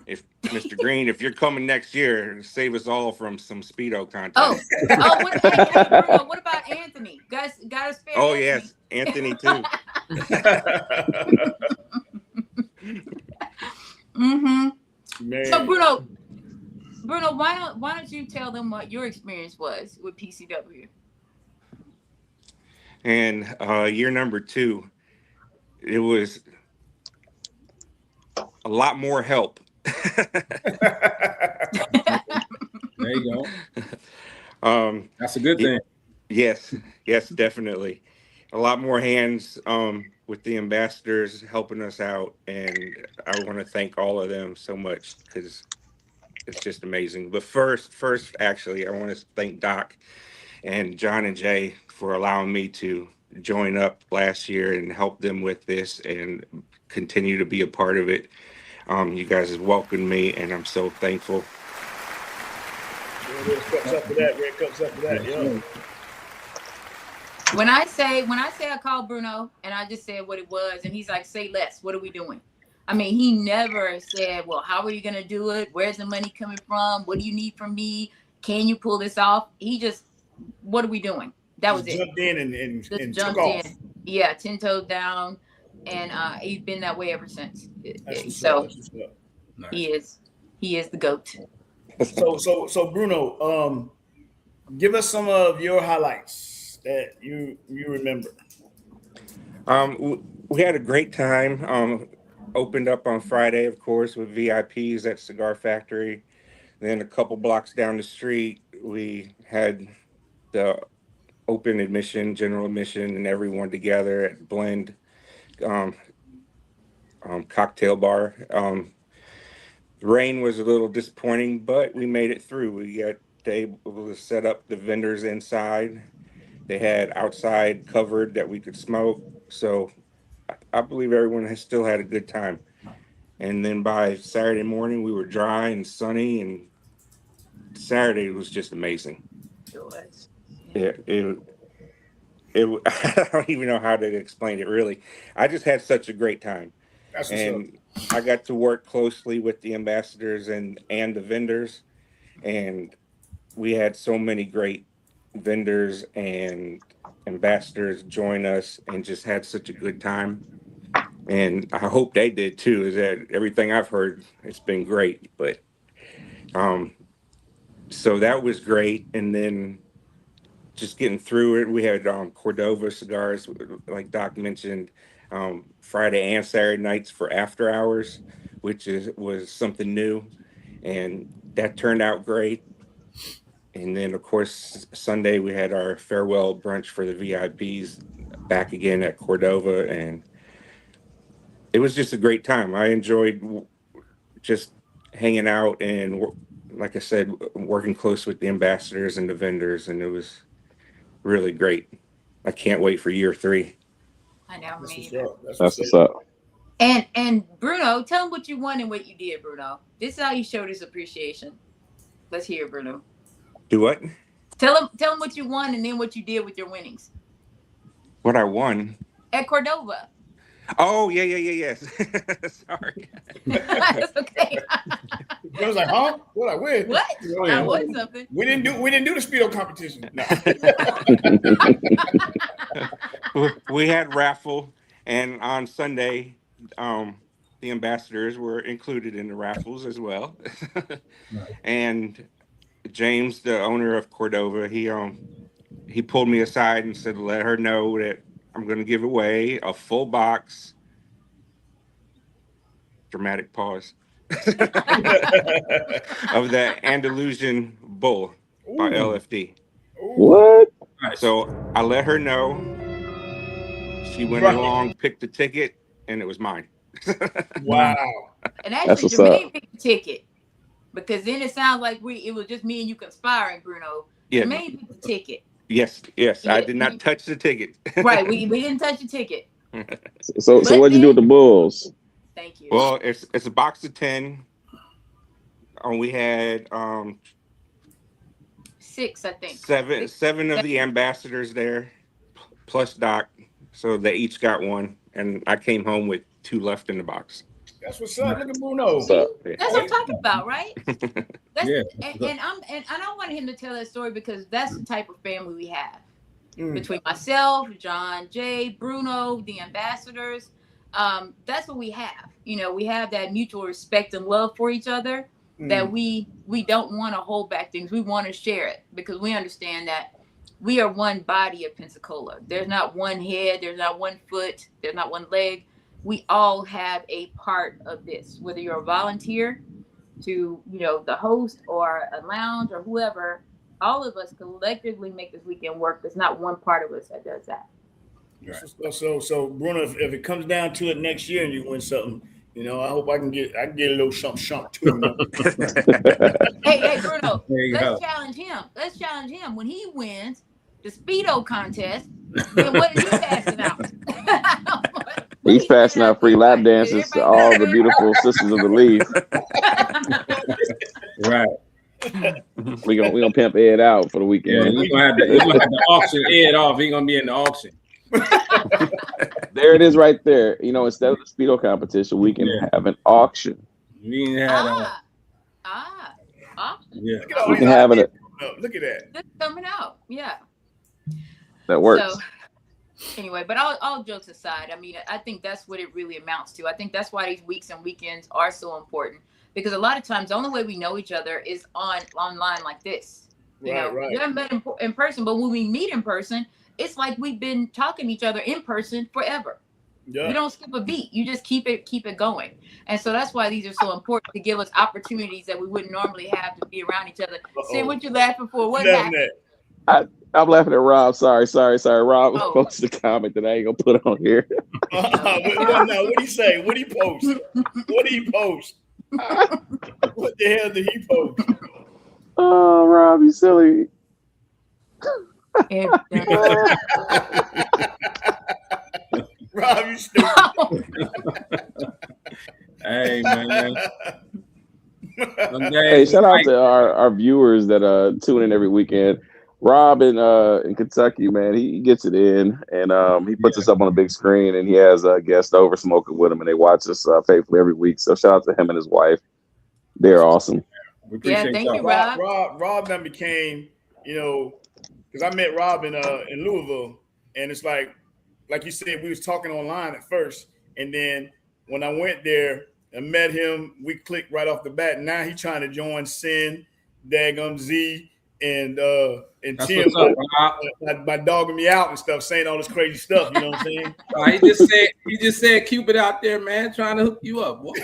if Mr. Green, if you're coming next year, save us all from some Speedo content. Bruno, what about Anthony? Got us spare Oh, Anthony. yes, Anthony too. So Bruno, why don't you tell them what your experience was with PCW? And year number 2, it was a lot more help. There you go. That's a good thing. Yes, definitely. A lot more hands with the ambassadors helping us out, and I want to thank all of them so much because it's just amazing. But first, actually, I want to thank Doc and John and Jay for allowing me to join up last year and help them with this and continue to be a part of it. You guys have welcomed me, and I'm so thankful. Cups up for that, Red. Cups up for that. Yeah. When I say I called Bruno and I just said what it was, and he's like, say less. What are we doing? I mean, he never said, well, how are you going to do it? Where's the money coming from? What do you need from me? Can you pull this off? He just, what are we doing? That was it. Jumped in and jumped took off. in. Yeah, 10 toes down. And he's been that way ever since. He is the GOAT. So Bruno, give us some of your highlights that you remember. We had a great time. Opened up on Friday, of course, with VIPs at Cigar Factory. Then a couple blocks down the street, we had the open admission, general admission, and everyone together at Blend cocktail bar. The rain was a little disappointing, but we made it through. We got able to set up the vendors inside. They had outside covered that we could smoke. So I believe everyone has still had a good time. And then by Saturday morning, we were dry and sunny, and Saturday was just amazing. It was. I don't even know how to explain it, really. I just had such a great time. And I got to work closely with the ambassadors and the vendors, and we had so many great vendors and ambassadors join us and just had such a good time. And I hope they did too. Is that everything I've heard, it's been great. But so that was great. And then just getting through it, we had Cordova cigars, like Doc mentioned, Friday and Saturday nights for after hours, which was something new, and that turned out great. And then, of course, Sunday we had our farewell brunch for the VIPs back again at Cordova, and it was just a great time. I enjoyed just hanging out and, like I said, working close with the ambassadors and the vendors, and it was really great. I can't wait for year 3. I know. That's what's up. And Bruno, tell them what you won and what you did, Bruno. This is how you showed his appreciation. Let's hear it, Bruno. Do what? Tell them what you won and then what you did with your winnings. What I won? At Cordova. Oh, yes. Sorry. That's okay. I was like, huh? What I win? What? I won something. We didn't do the Speedo competition. No. We had raffle, and on Sunday, the ambassadors were included in the raffles as well. And James, the owner of Cordova, he pulled me aside and said, let her know that I'm going to give away a full box. Dramatic pause. Of the Andalusian Bull by LFD. What? So I let her know. She went along, picked the ticket, and it was mine. Wow. And actually, Jermaine picked the ticket. Because then it sounds like it was just me and you conspiring, Bruno. Yeah. Jermaine picked the ticket. Yes. I did not touch the ticket. Right. We didn't touch the ticket. So what'd you do with the Bulls? Thank you. Well, it's a box of 10. we had 6, I think. Seven of the ambassadors there, plus Doc. So they each got one, and I came home with 2 left in the box. That's what's up. Look at Bruno. That's what I'm talking about, right? That's, Yeah. And I don't want him to tell that story because that's the type of family we have. Between myself, John, Jay, Bruno, the ambassadors, that's what we have. You know, we have that mutual respect and love for each other that we don't want to hold back things. We want to share it because we understand that we are one body of Pensacola. There's not one head, there's not one foot, there's not one leg. We all have a part of this, whether you're a volunteer to, you know, the host or a lounge or whoever. All of us collectively make this weekend work. There's not one part of us that does that. Right. So Bruno, if it comes down to it next year and you win something, you know, I hope I can get a little something too. Hey, Bruno, let's challenge him. Let's challenge him. When he wins the Speedo contest, then what is he passing out? He's passing out free lap dances to all the beautiful sisters of the league. Right. We gonna pimp Ed out for the weekend. Yeah, we're gonna have to auction Ed off. He's gonna be in the auction. There it is right there. You know, instead of the Speedo competition, we can have an auction. We can have auction. Yeah. We can have it. Look at that. This coming out. Yeah. That works. So, anyway, but all jokes aside, I mean, I think that's what it really amounts to. I think that's why these weeks and weekends are so important. Because a lot of times the only way we know each other is online like this. You know, we haven't met in person, but when we meet in person, it's like we've been talking to each other in person forever. Yeah. You don't skip a beat. You just keep it going. And so that's why these are so important to give us opportunities that we wouldn't normally have to be around each other. Say what you laughing for. What happened? I'm laughing at Rob. Sorry. Rob posted a comment that I ain't gonna put on here. What'd he say? What'd he post? What the hell did he post? Oh, Rob, you silly. Rob, you stupid. Hey, man. Hey, shout out to our viewers that tune in every weekend. Rob in Kentucky, man, he gets it in, and he puts us up on a big screen, and he has a guest over smoking with him, and they watch us faithfully every week. So shout out to him and his wife. They're awesome. Yeah, thank you, Rob. Rob then became, you know, because I met Rob in Louisville, and it's like you said, we was talking online at first, and then when I went there and met him, we clicked right off the bat. Now he's trying to join Sin, Daggum Z, and Tim by dogging me out and stuff, saying all this crazy stuff. You know what I'm saying? He just said Cupid out there, man, trying to hook you up. What? He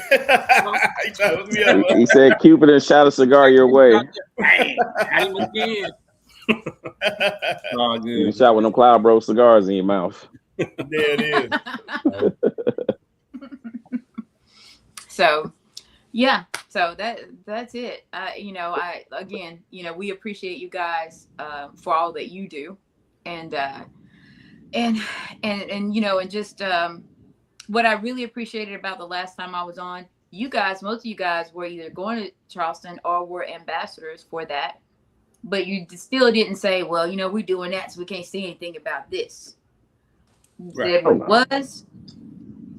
trying to hook me up. He said Cupid and shot a cigar your way. Bang, again. Oh, good. You shot with no Cloud Bro cigars in your mouth. There it is. So, yeah. So that's it. We appreciate you guys for all that you do, and just what I really appreciated about the last time I was on, most of you guys were either going to Charleston or were ambassadors for that, but you still didn't say, well, you know, we're doing that, so we can't say anything about this. Right. It was.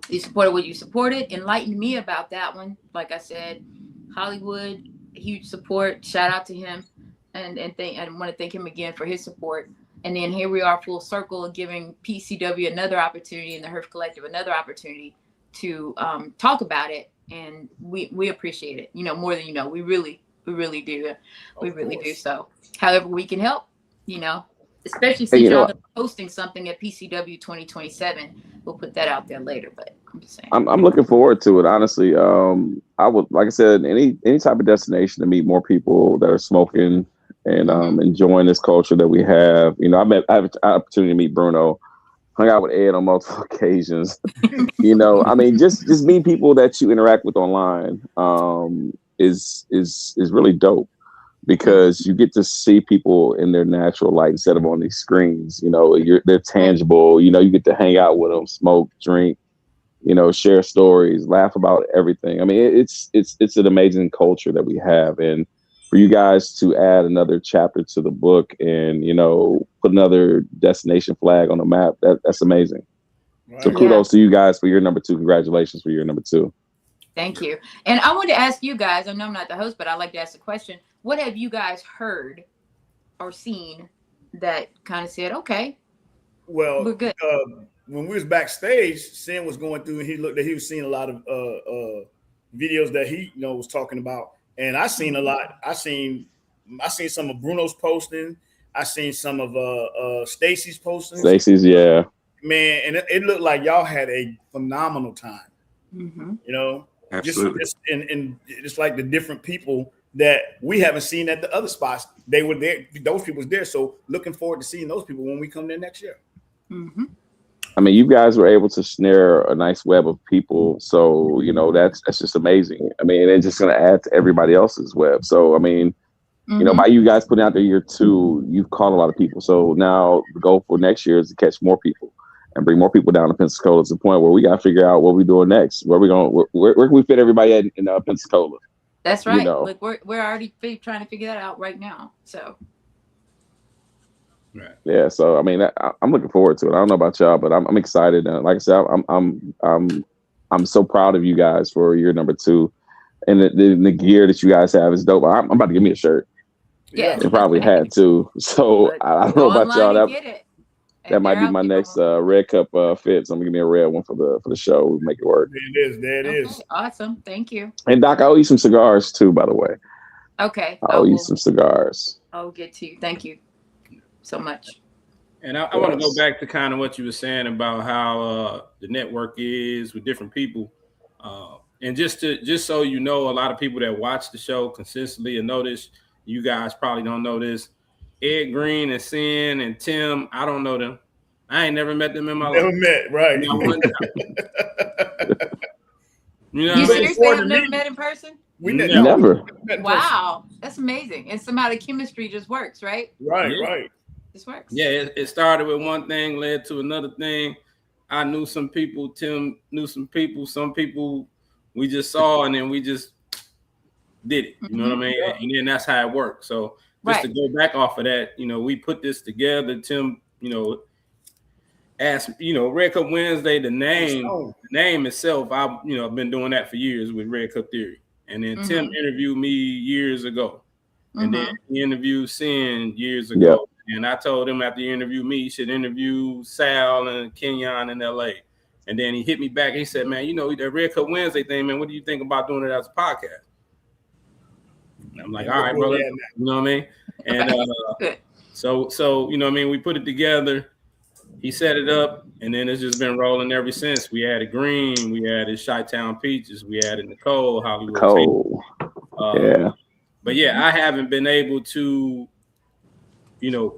You supported what you supported. Enlightened me about that one. Like I said, Hollywood, huge support. Shout out to him, and I want to thank him again for his support. And then here we are, full circle, giving PCW another opportunity and the Herf Collective another opportunity to talk about it, and we appreciate it. You know, more than you know. We really do. We really do. So, however we can help, you know. Especially since y'all are hosting something at PCW 2027. We'll put that out there later, but I'm just saying. I'm looking forward to it, honestly. I would, like I said, any type of destination to meet more people that are smoking and enjoying this culture that we have. You know, I have an opportunity to meet Bruno, hung out with Ed on multiple occasions. You know, I mean, just meet people that you interact with online is really dope. Because you get to see people in their natural light instead of on these screens. You know, they're tangible. You know, you get to hang out with them, smoke, drink, share stories, laugh about everything. I mean, it's an amazing culture that we have, and for you guys to add another chapter to the book and put another destination flag on the map, that's amazing. Right. So kudos to you guys for your number 2. Congratulations for your number 2. Thank you. And I wanted to ask you guys, I know I'm not the host, but I like to ask the question. What have you guys heard or seen that kind of said, okay, well, we're good? When we was backstage, Sin was going through and he was seeing a lot of videos that he was talking about. And I seen a lot. I seen some of Bruno's posting. I seen some of Stacy's posting. Stacy's, yeah. Man, and it looked like y'all had a phenomenal time. Absolutely. Just and it's like the different people that we haven't seen at the other spots. They were there. Those people was there. So looking forward to seeing those people when we come there next year. I mean, you guys were able to snare a nice web of people. So, that's just amazing. I mean, it's just going to add to everybody else's web. So, I mean, by you guys putting out the year 2, you've caught a lot of people. So now the goal for next year is to catch more people and bring more people down to Pensacola to the point where we got to figure out what we're doing next. Where can we fit everybody in Pensacola? That's right. Like we're already trying to figure that out right now. So. Right. Yeah. So I mean, I'm looking forward to it. I don't know about y'all, but I'm excited. And like I said, I'm so proud of you guys for year number 2, and the gear that you guys have is dope. I'm about to give me a shirt. Yeah, it probably had to. So I don't know about y'all. That might be my next red cup fit. So I'm gonna give me a red one for the show. We'll make it work. There it is. Awesome. Thank you. And Doc, I owe you some cigars too, by the way. Okay. I owe you some cigars. I'll get to you. Thank you so much. And I want to go back to kind of what you were saying about how the network is with different people. And just so you know, a lot of people that watch the show consistently and notice, you guys probably don't know this. Ed Green and Sin and Tim, I don't know them. I ain't never met them in my life. Never met, right? You seriously have never met in person? We never. Wow, that's amazing. And somehow the chemistry just works, right? Right. This works. Yeah, it started with one thing, led to another thing. I knew some people. Tim knew some people. Some people we just saw, and then we just did it. You know what I mean? Yeah. And then that's how it worked. So just to go back off of that, we put this together. Tim, asked, Red Cup Wednesday, the name itself. I've been doing that for years with Red Cup Theory, and then Tim interviewed me years ago, and then he interviewed Sin years ago. Yep. And I told him after he interviewed me, he should interview Sal and Kenyon in LA. And then he hit me back. He said, man, that Red Cup Wednesday thing, man, what do you think about doing it as a podcast? And I'm like, all right, brother. You know what I mean? And so you know what I mean? We put it together. He set it up, and then it's just been rolling ever since. We added Green. We added Chi-Town Peaches. We added Nicole, Hollywood. Yeah. But, yeah, I haven't been able to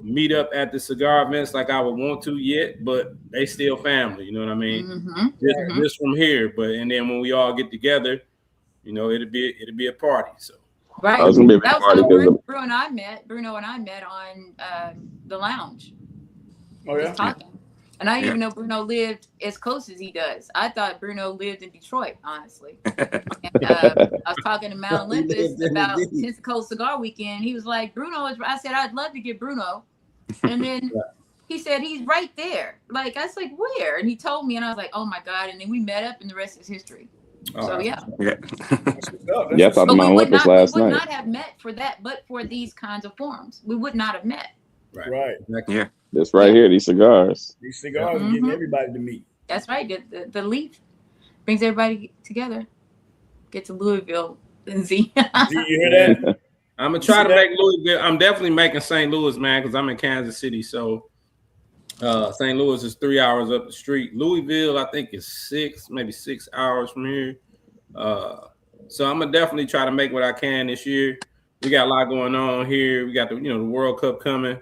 meet up at the cigar events like I would want to yet, but they still family, you know what I mean? Just from here, and then when we all get together, it'll be a party. So right, that was gonna be a big party because Bruno and I met on the lounge. Oh yeah. Talking. And I didn't even know Bruno lived as close as he does. I thought Bruno lived in Detroit, honestly. And, I was talking to Mount Olympus about Pensacola Cigar Weekend. He was like, I said, I'd love to get Bruno. And then he said, he's right there. Like, I was like, where? And he told me, and I was like, oh my God. And then we met up, and the rest is history. So, yeah. Yeah, I thought Mount Olympus last night. We would not have met for that, but for these kinds of forums. We would not have met. Right. Yeah. This right here, these cigars. These cigars are getting everybody to meet. That's right. The leaf brings everybody together. Get to Louisville and Z. Do you hear that? I'm gonna try to make Louisville. I'm definitely making St. Louis, man, because I'm in Kansas City. So St. Louis is 3 hours up the street. Louisville, I think, is maybe 6 hours from here. So I'm gonna definitely try to make what I can this year. We got a lot going on here. We got the World Cup coming.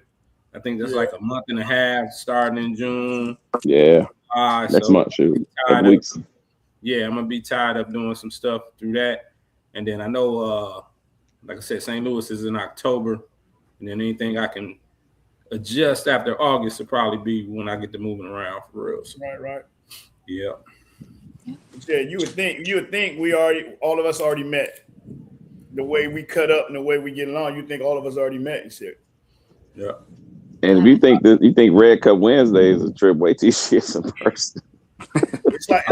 I think that's like a month and a half, starting in June. Yeah. Next month, shoot. Couple weeks. Yeah, I'm gonna be tied up doing some stuff through that, and then I know, like I said, St. Louis is in October, and then anything I can adjust after August will probably be when I get to moving around for real. So, right. Yeah. Yeah, you would think all of us already met. The way we cut up and the way we get along, you think all of us already met and shit. Yeah. And if you think Red Cup Wednesday is a trip, wait till you see us in person. It's like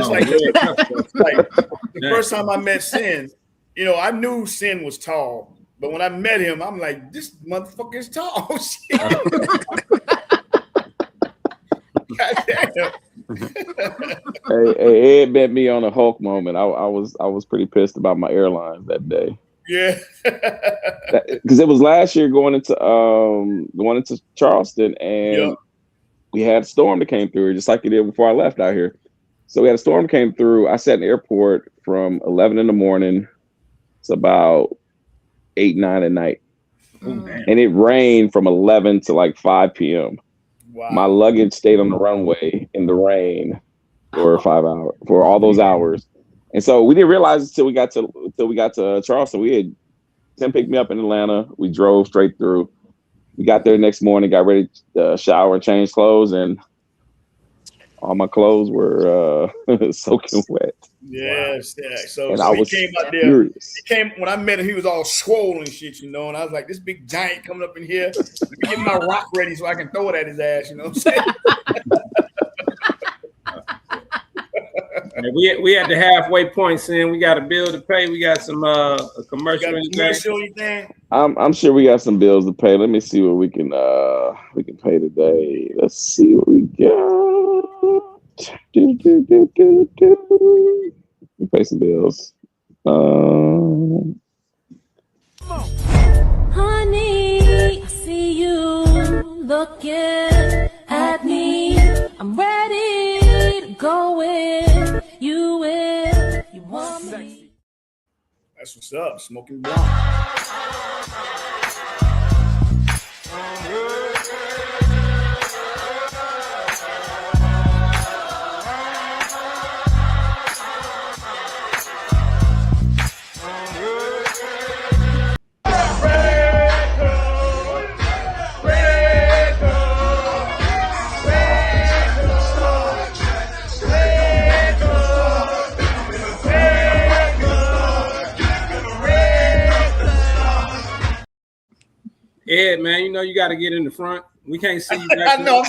the first time I met Sin, I knew Sin was tall, but when I met him, I'm like, this motherfucker is tall. Hey, Ed met me on a Hulk moment. I was pretty pissed about my airlines that day. Yeah, because it was last year going into Charleston, and we had a storm that came through, just like it did before I left out here. So we had a storm that came through. I sat in the airport from 11 in the morning to about 8, 9 at night, and it rained from 11 to like 5 p.m. Wow. My luggage stayed on the runway in the rain for 5 hours, for all those hours. And so we didn't realize until we got to Charleston. We had Tim picked me up in Atlanta. We drove straight through. We got there the next morning, got ready to shower and change clothes, and all my clothes were soaking wet. Yes, yeah. So he came out there. Furious. He came when I met him. He was all swollen and shit, and I was like, "This big giant coming up in here. Let me get my rock ready so I can throw it at his ass." You know what I'm saying? We at the halfway point, Sin. We got a bill to pay. We got some commercial. Anything? I'm sure we got some bills to pay. Let me see what we can pay today. Let's see what we got. We pay some bills. Honey, I see you looking at me. I'm ready to go with you if you want me. That's what's up, Smoking Blanc. Ed, man, you got to get in the front. We can't see you back. I know.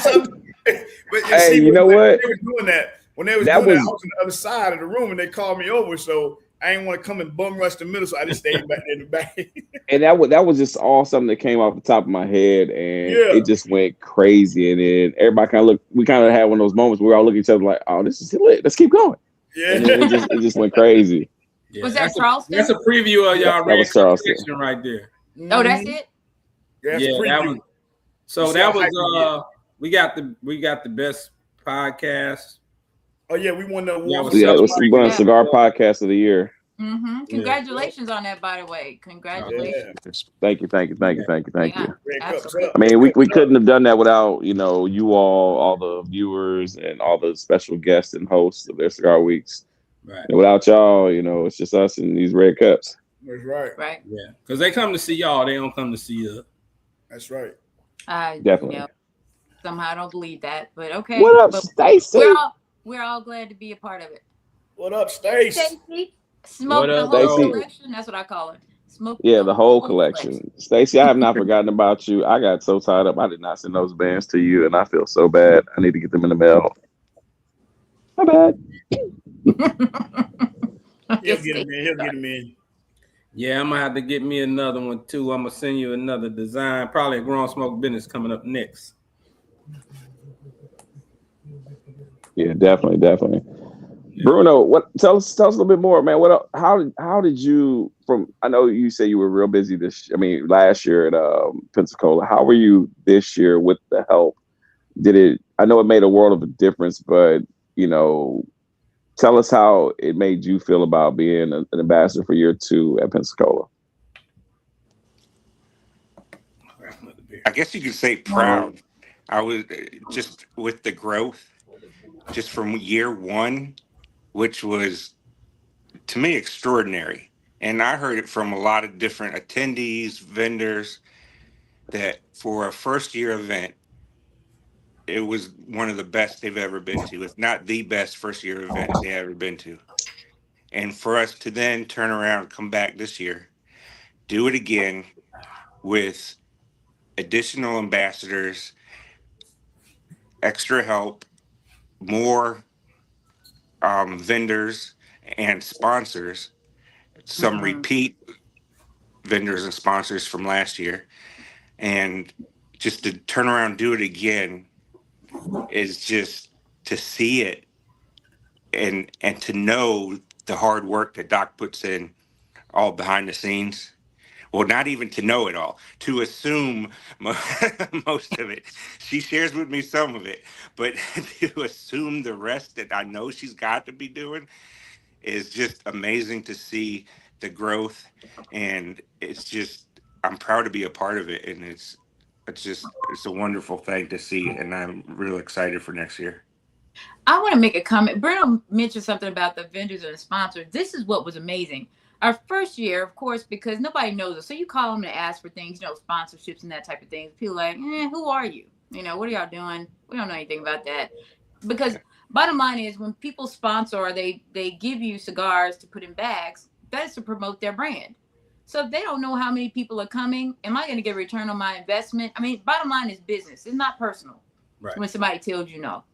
But hey, you know what? They were doing that. When they was doing that, I was on the other side of the room, and they called me over. So I didn't want to come and bum rush the middle, so I just stayed back there in the back. And that was just all something that came off the top of my head, and it just went crazy. And then everybody kind of looked. We kind of had one of those moments where we all look at each other like, "Oh, this is lit. Let's keep going." Yeah, and then it just went crazy. Yeah, was that Charleston? That's a preview of y'all Red Charleston right there. Oh, that's it. Yeah, that was. So that was we got the best podcast. Oh yeah, we won the award. Yeah, it was the Cigar Podcast of the Year. Mm-hmm. Congratulations on that, by the way. Congratulations. Yeah. Thank you. Yeah, I mean, we couldn't have done that without you all the viewers, and all the special guests and hosts of their cigar weeks. Right. And without y'all, it's just us and these red cups. That's right. Right. Yeah, because they come to see y'all, they don't come to see us. That's right. Definitely. Somehow I don't believe that, but okay. What up, Stacy? We're all glad to be a part of it. What up, Stacy? Smoke the whole collection. That's what I call it. Smoke. Yeah, the whole collection. Stacy, I have not forgotten about you. I got so tied up. I did not send those bands to you, and I feel so bad. I need to get them in the mail. My bad. He'll get him in. Yeah, I'm gonna have to get me another one too. I'm gonna send you another design. Probably a Grown Smoke Business coming up next. Yeah, definitely. Yeah. Bruno, tell us a little bit more, man. How did you I know you say you were real busy last year at Pensacola. How were you this year with the help? I know it made a world of a difference, but tell us how it made you feel about being an ambassador for year 2 at Pensacola. I guess you could say proud. I was just with the growth, just from year 1, which was to me extraordinary. And I heard it from a lot of different attendees, vendors, that for a first year event, it was one of the best they've ever been to, if not the best first year event they ever been to. And for us to then turn around, come back this year, do it again with additional ambassadors, extra help, more vendors and sponsors, some repeat vendors and sponsors from last year, and just to turn around and do it again is just to see it and to know the hard work that Doc puts in all behind the scenes. Well, not even to know it all, to assume most of it. She shares with me some of it, but to assume the rest that I know she's got to be doing is just amazing to see the growth. And it's just, I'm proud to be a part of it. And it's a wonderful thing to see. And I'm real excited for next year. I want to make a comment. Bruno mentioned something about the vendors and the sponsors. This is what was amazing. Our first year, of course, because nobody knows us. So you call them to ask for things, sponsorships and that type of thing. People are like, who are you? What are y'all doing? We don't know anything about that. Because bottom line is when people sponsor or they give you cigars to put in bags, that is to promote their brand. So if they don't know how many people are coming, am I going to get a return on my investment? I mean, bottom line is business. It's not personal. Right. When somebody tells you no.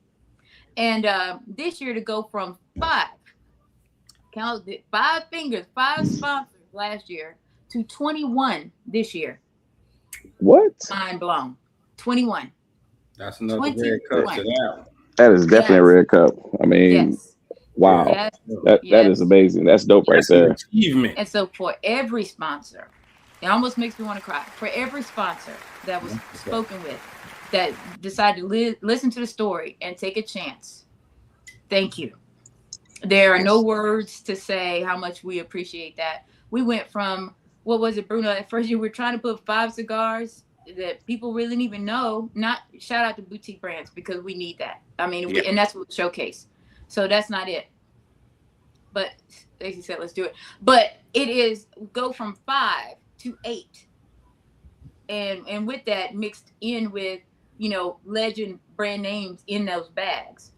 And this year to go from 5 sponsors last year to 21 this year. What? Mind blown. 21. That's another red cup to that. That is definitely a red cup. I mean, yes. Wow. Yes. That is amazing. That's dope. That's right there. Achievement. And so for every sponsor, it almost makes me want to cry. For every sponsor that was spoken with, that decided to listen to the story and take a chance, thank you. There are no words to say how much we appreciate that. We went from, what was it, Bruno? At first, you were trying to put 5 cigars that people really didn't even know. Not shout out to boutique brands because we need that. I mean, and that's what we showcase. So that's not it. But Stacey said, let's do it. But it is go from 5 to 8. And with that mixed in with, legend brand names in those bags,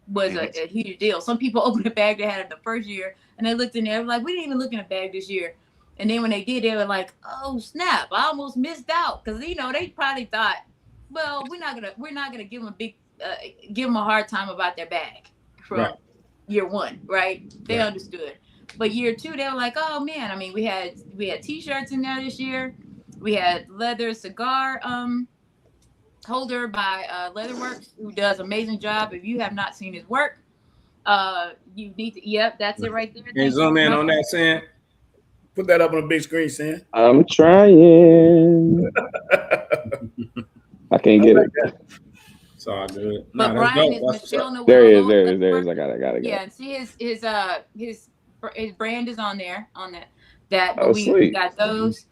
was a huge deal. Some people opened a bag they had it the first year and they looked in there like, we didn't even look in a bag this year. And then when they did, they were like, oh snap, I almost missed out. Cause they probably thought, well, we're not gonna give them give them a hard time about their bag from year 1, right? They understood. But year 2, they were like, oh man, I mean, we had t-shirts in there this year. We had leather cigar holder by Leatherworks, who does an amazing job. If you have not seen his work, you need to. That's it right there. Can you zoom in on that, Sam? Put that up on the big screen, Sam. I'm trying. I can't get it. It's all good. But Brian is Michelle Noel. There he is. I got it. Yeah, and see his brand is on there that. Oh, we got those.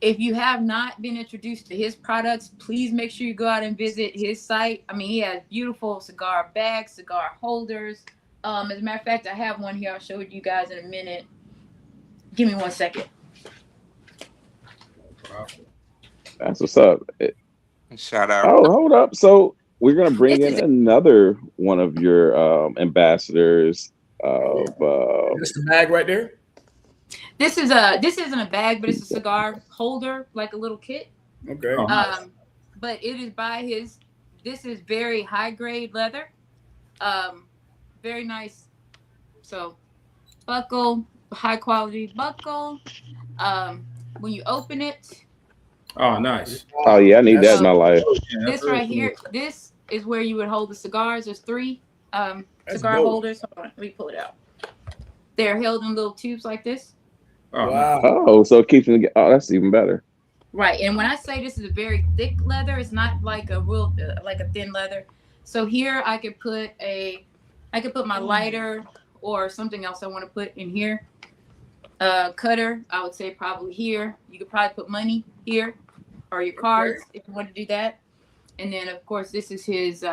If you have not been introduced to his products, please make sure you go out and visit his site. I mean, he has beautiful cigar bags, cigar holders. As a matter of fact, I have one here. I'll show you guys in a minute. Give me 1 second. That's what's up. Shout out. Oh, hold up. So we're going to bring in another one of your ambassadors of This the bag right there? This isn't a bag, but it's a cigar holder, like a little kit. Okay. But it is this is very high grade leather. Very nice. So buckle, high quality buckle. When you open it. Oh, nice. Oh yeah, I need that in my life. This right here, this is where you would hold the cigars. There's 3 cigar holders. Hold on, let me pull it out. They're held in little tubes like this. Oh, wow. Oh, so it keeps them. Oh, that's even better. Right, and when I say this is a very thick leather, it's not like a real like a thin leather. So here I could put my lighter or something else I want to put in here. Cutter, I would say probably here. You could probably put money here or your cards if you want to do that. And then of course this is his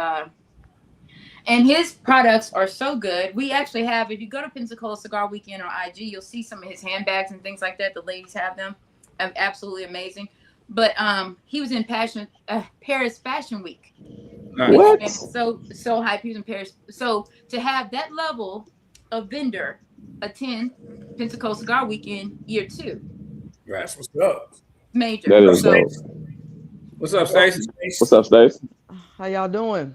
and his products are so good. We actually have, if you go to Pensacola Cigar Weekend or IG, you'll see some of his handbags and things like that. The ladies have them. Absolutely amazing. But he was in Paris Fashion Week What? So hype. He was in Paris. So to have that level of vendor attend Pensacola Cigar Weekend year 2. Right. That's what's up. Major. That is so, dope. What's up, Stacey? What's up, Stace? How y'all doing?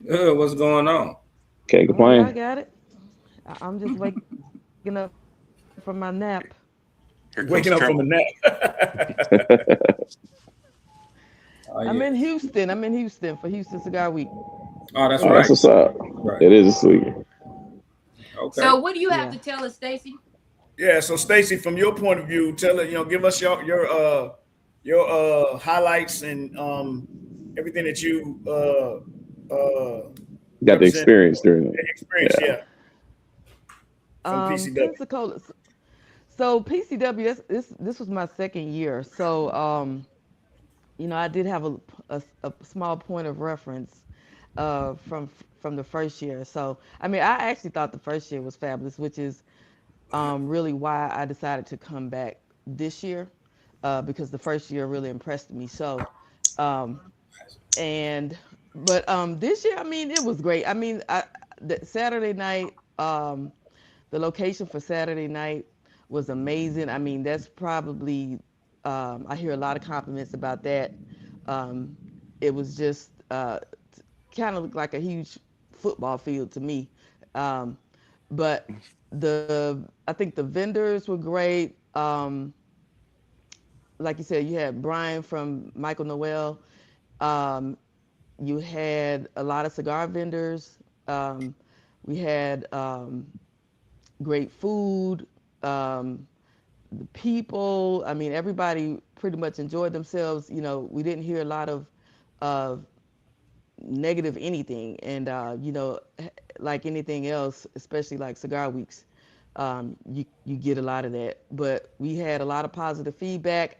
Good. What's going on? Can't I complain. got it. I'm just waking up from my nap. Waking up from a nap. I'm in Houston. I'm in Houston for Houston Cigar Week. Oh, that's Oh, right. that's what's up. Right. It is this week. Okay. So what do you have to tell us, Stacey? Yeah. So Stacey, from your point of view, tell it. Give us your highlights and everything that you Got the experience during it. Experience, yeah. From PCW. Pensacola. So PCW, this was my second year. So I did have a small point of reference from the first year. So I actually thought the first year was fabulous, which is really why I decided to come back this year, because the first year really impressed me. So but this year, it was great. The Saturday night, the location for Saturday night was amazing. That's probably, I hear a lot of compliments about that. It was just kind of looked like a huge football field to me. But I think the vendors were great. Like you said, you had Brian from Michael Noel. You had a lot of cigar vendors. We had great food. The people, everybody pretty much enjoyed themselves. We didn't hear a lot of negative anything. And, like anything else, especially like cigar weeks, you get a lot of that. But we had a lot of positive feedback.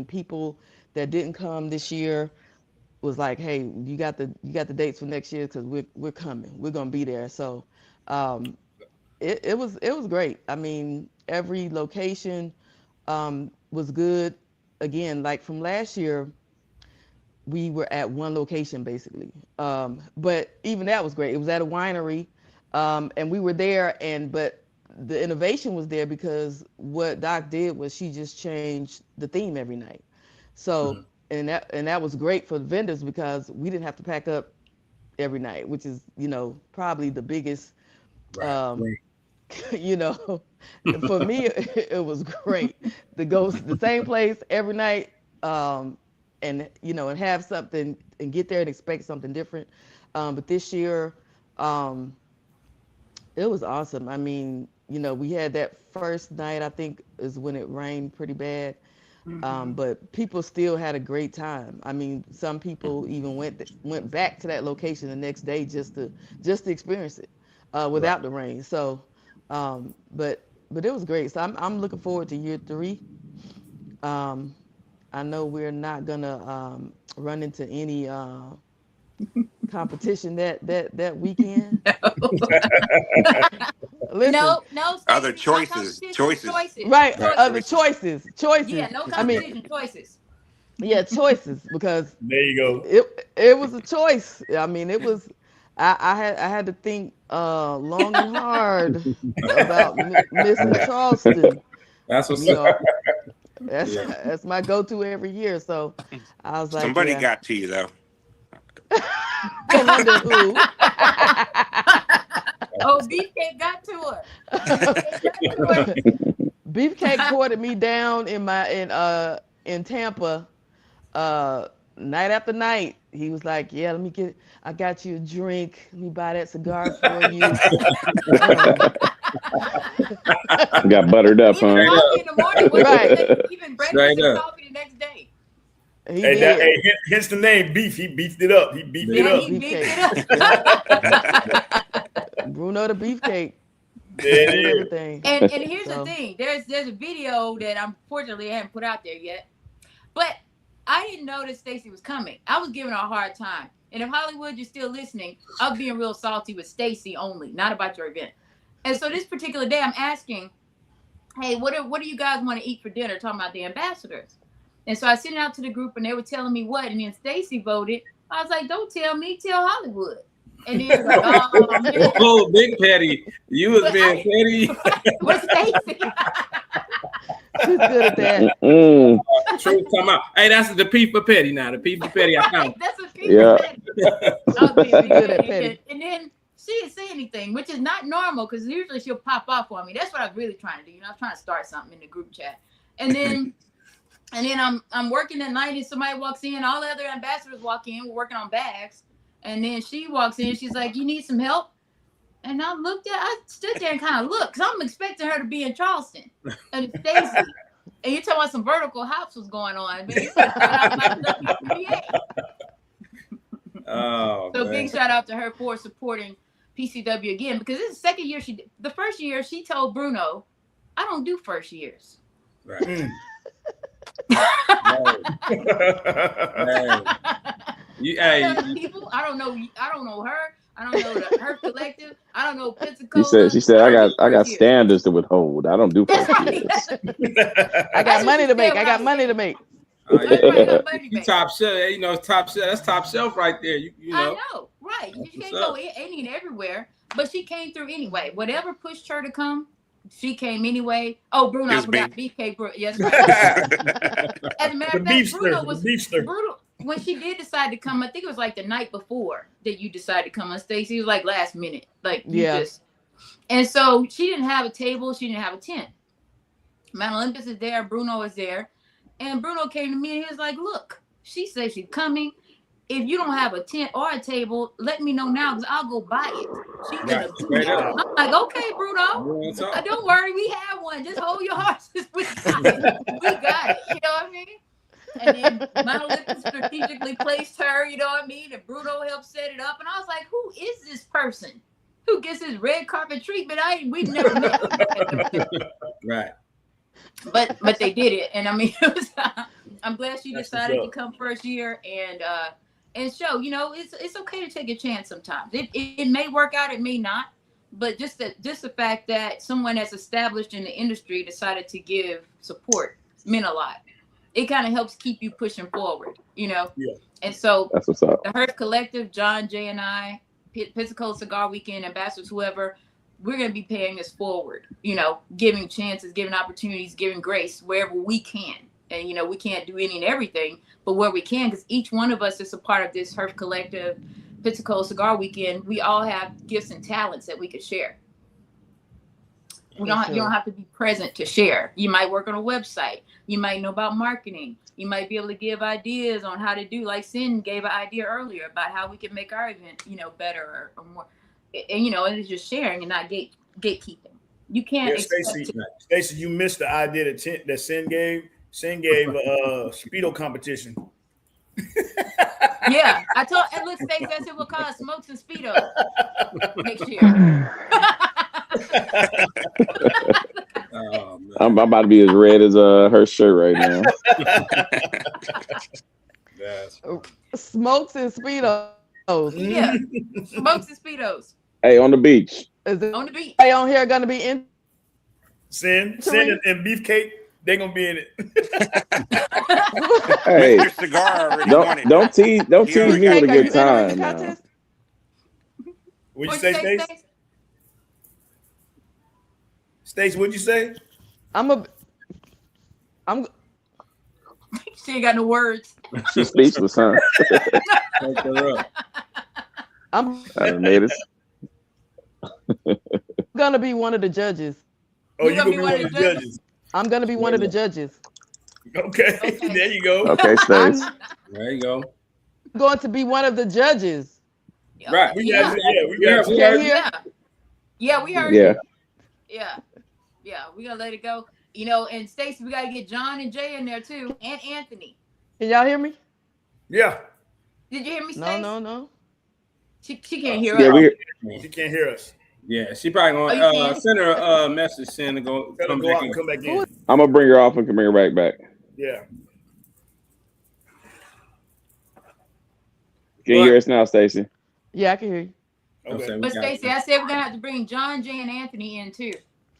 People that didn't come this year was like, hey, you got the dates for next year, because we're coming. We're gonna be there. So it was great. Every location was good. Again, like from last year, we were at one location basically. But even that was great. It was at a winery, and we were there. But the innovation was there because what Doc did was she just changed the theme every night. So and that was great for the vendors, because we didn't have to pack up every night, which is probably the biggest. For me, it was great to go to the same place every night, and have something and get there and expect something different. But this year, it was awesome. We had that first night, I think, is when it rained pretty bad. But people still had a great time. Some people even went back to that location the next day just to experience it without the rain. So, but it was great. So I'm looking forward to year 3. I know we're not gonna run into any competition that weekend. Listen, No. Other choices. Right. Other choices. Yeah, no competition. Choices. Yeah, choices, because there you go. It was a choice. It was. I had to think long and hard about missing Charleston. That's what's up. That's my go-to every year. So I was like, somebody got to you though. I wonder who. Oh, Beefcake got to her. Beefcake courted me down in Tampa, night after night. He was like, "Yeah, I got you a drink. Let me buy that cigar for you." Got buttered up, huh? Even coffee in the morning, Right. Even breakfast and coffee the next day. Hence the name Beef. He beefed it up. He beefed it up. Bruno the Beefcake. Did everything. And here's the thing. There's a video that unfortunately I haven't put out there yet. But I didn't know that Stacey was coming. I was giving her a hard time. And if Hollywood, you're still listening, I was being real salty with Stacey only, not about your event. And so this particular day, I'm asking, hey, what do you guys want to eat for dinner? Talking about the ambassadors. And so I sent it out to the group, and they were telling me what. And then Stacey voted I was like, don't tell me, tell Hollywood. And then like, oh, man. Oh, big petty. You was being petty. What's Stacy? She's good at that. Truth come out. Hey, that's the P for petty now. The P for petty. I found. That's a P for petty. I was being Good at petty. And then she didn't say anything, which is not normal because usually she'll pop off on me. That's what I was really trying to do. You know, I was trying to start something in the group chat. And then I'm working at night and somebody walks in. All the other ambassadors walk in. We're working on bags. And then she walks in. She's like, you need some help? And I stood there and kind of looked because I'm expecting her to be in Charleston. And it's Stacy. And you're talking about some vertical hops was going on. Man. Oh, so man. big shout out to her for supporting PCW again because this is the second year the first year she told Bruno, I don't do first years. Right. Mm. People, I don't know her. I don't know her collective. I don't know Pensacola. She said, I got standards to withhold. I don't do first years. I got money to make. I got money to make. You top shelf, you know, top shelf. That's top shelf right there. You know. I know, right? You can't go any and everywhere, but she came through anyway. Whatever pushed her to come, she came anyway. Oh, Bruno, I forgot BK. Yes, right. As a matter of fact, Bruno, when she did decide to come, I think it was like the night before that you decided to come on Stacey. It was like last minute, like and so she didn't have a table, she didn't have a tent. Mount Olympus is there, Bruno is there, and Bruno came to me and he was like, "Look, she says she's coming. If you don't have a tent or a table, let me know now because I'll go buy it." She's gonna do it. I'm like, "Okay, Bruno, don't worry, we have one. Just hold your horses. We got it. We got it. You know what I mean?" And then Mount Olympus strategically placed her, you know what I mean? And Bruno helped set it up. And I was like, who is this person who gets his red carpet treatment? We've never met. Right. But they did it. And I mean, it was, I'm glad she decided to come first year and show, you know, it's okay to take a chance sometimes. It may work out, it may not. But just the fact that someone that's established in the industry decided to give support meant a lot. It kind of helps keep you pushing forward, you know? Yeah. And so that's what's up. The Hurt Collective, John, Jay, and I, Pensacola Cigar Weekend, ambassadors, whoever, we're going to be paying this forward, you know, giving chances, giving opportunities, giving grace wherever we can. And, you know, we can't do any and everything, but where we can, because each one of us is a part of this Hurt Collective, Pensacola Cigar Weekend. We all have gifts and talents that we could share. You don't have to be present to share. You might work on a website. You might know about marketing. You might be able to give ideas on how to do, like Sin gave an idea earlier about how we can make our event, you know, better or more. And, you know, and it's just sharing and not gatekeeping. You can't. Stacey, you missed the idea that Sin gave. Sin gave a Speedo competition. Yeah, I told, and look, Stacey, I said we'll call it Smokes and Speedo next year. Oh, I'm about to be as red as her shirt right now. Smokes and Speedos. Yeah, Smokes and Speedos. Hey, on the beach. Is it on the beach? Hey, on here gonna be in Sin and Beefcake. They're gonna be in it. Hey, your cigar already don't tease me with a good time now. What'd you say, Stace? Stace, what'd you say? She ain't got no words. She's speechless, huh? I'm gonna be one of the judges. Oh, you're gonna be one of the judges. I'm gonna be one of the judges. Okay. There you go. Okay, Stace. There you go. I'm going to be one of the judges. Right. We got you. Yeah, we heard you. Yeah, we gotta let it go. You know, and Stacey, we gotta get John and Jay in there too, and Anthony. Can y'all hear me? Yeah. Did you hear me, Stacey? No. She can't hear us. She can't hear us. Yeah, she probably gonna send her a message saying to come back in. I'm gonna bring her off and bring her back. Yeah. Can you hear us now, Stacey? Yeah, I can hear you. Okay. But Stacey, I said we're gonna have to bring John, Jay, and Anthony in too.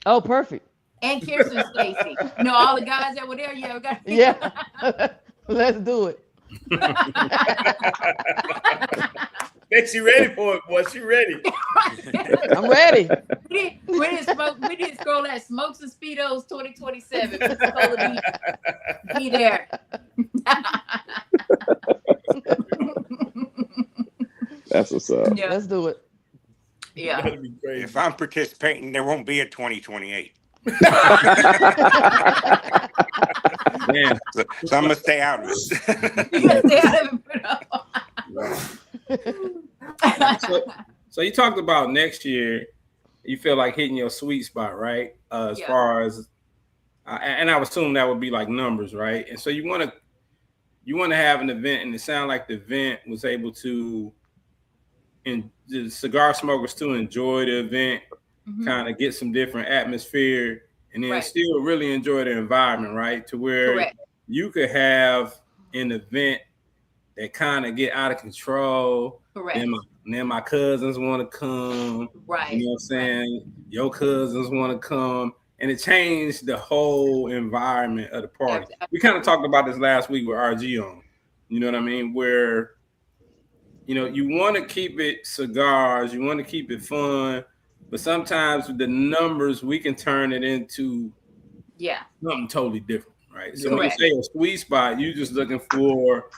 Oh, perfect. And Kirsten, Stacey. You know, all the guys that were there. Yeah, we got. Yeah. Let's do it. Bet she ready for it, boy. She ready. I'm ready. We need to scroll that Smokes and Speedos 2027. Pensacola be there. That's what's up. Yeah. Let's do it. Yeah. That'd be crazy. If I'm participating, there won't be a 2028. Man. So I'm gonna stay out of it. You gotta stay out of it. So you talked about next year. You feel like hitting your sweet spot, right? As far as, and I would assume that would be like numbers, right? And so you want to have an event, and it sounded like the event was able to, and the cigar smokers to enjoy the event, kind of get some different atmosphere, and then still really enjoy the environment, right? To where you could have an event that kind of get out of control. Correct. Then my cousins want to come. Right. You know what I'm saying? Your cousins want to come. And it changed the whole environment of the party. Absolutely. We kind of talked about this last week with RG on. You know what I mean? Where, you know, you want to keep it cigars, you want to keep it fun, but sometimes with the numbers, we can turn it into something totally different, right? So when you say a sweet spot, you're just looking for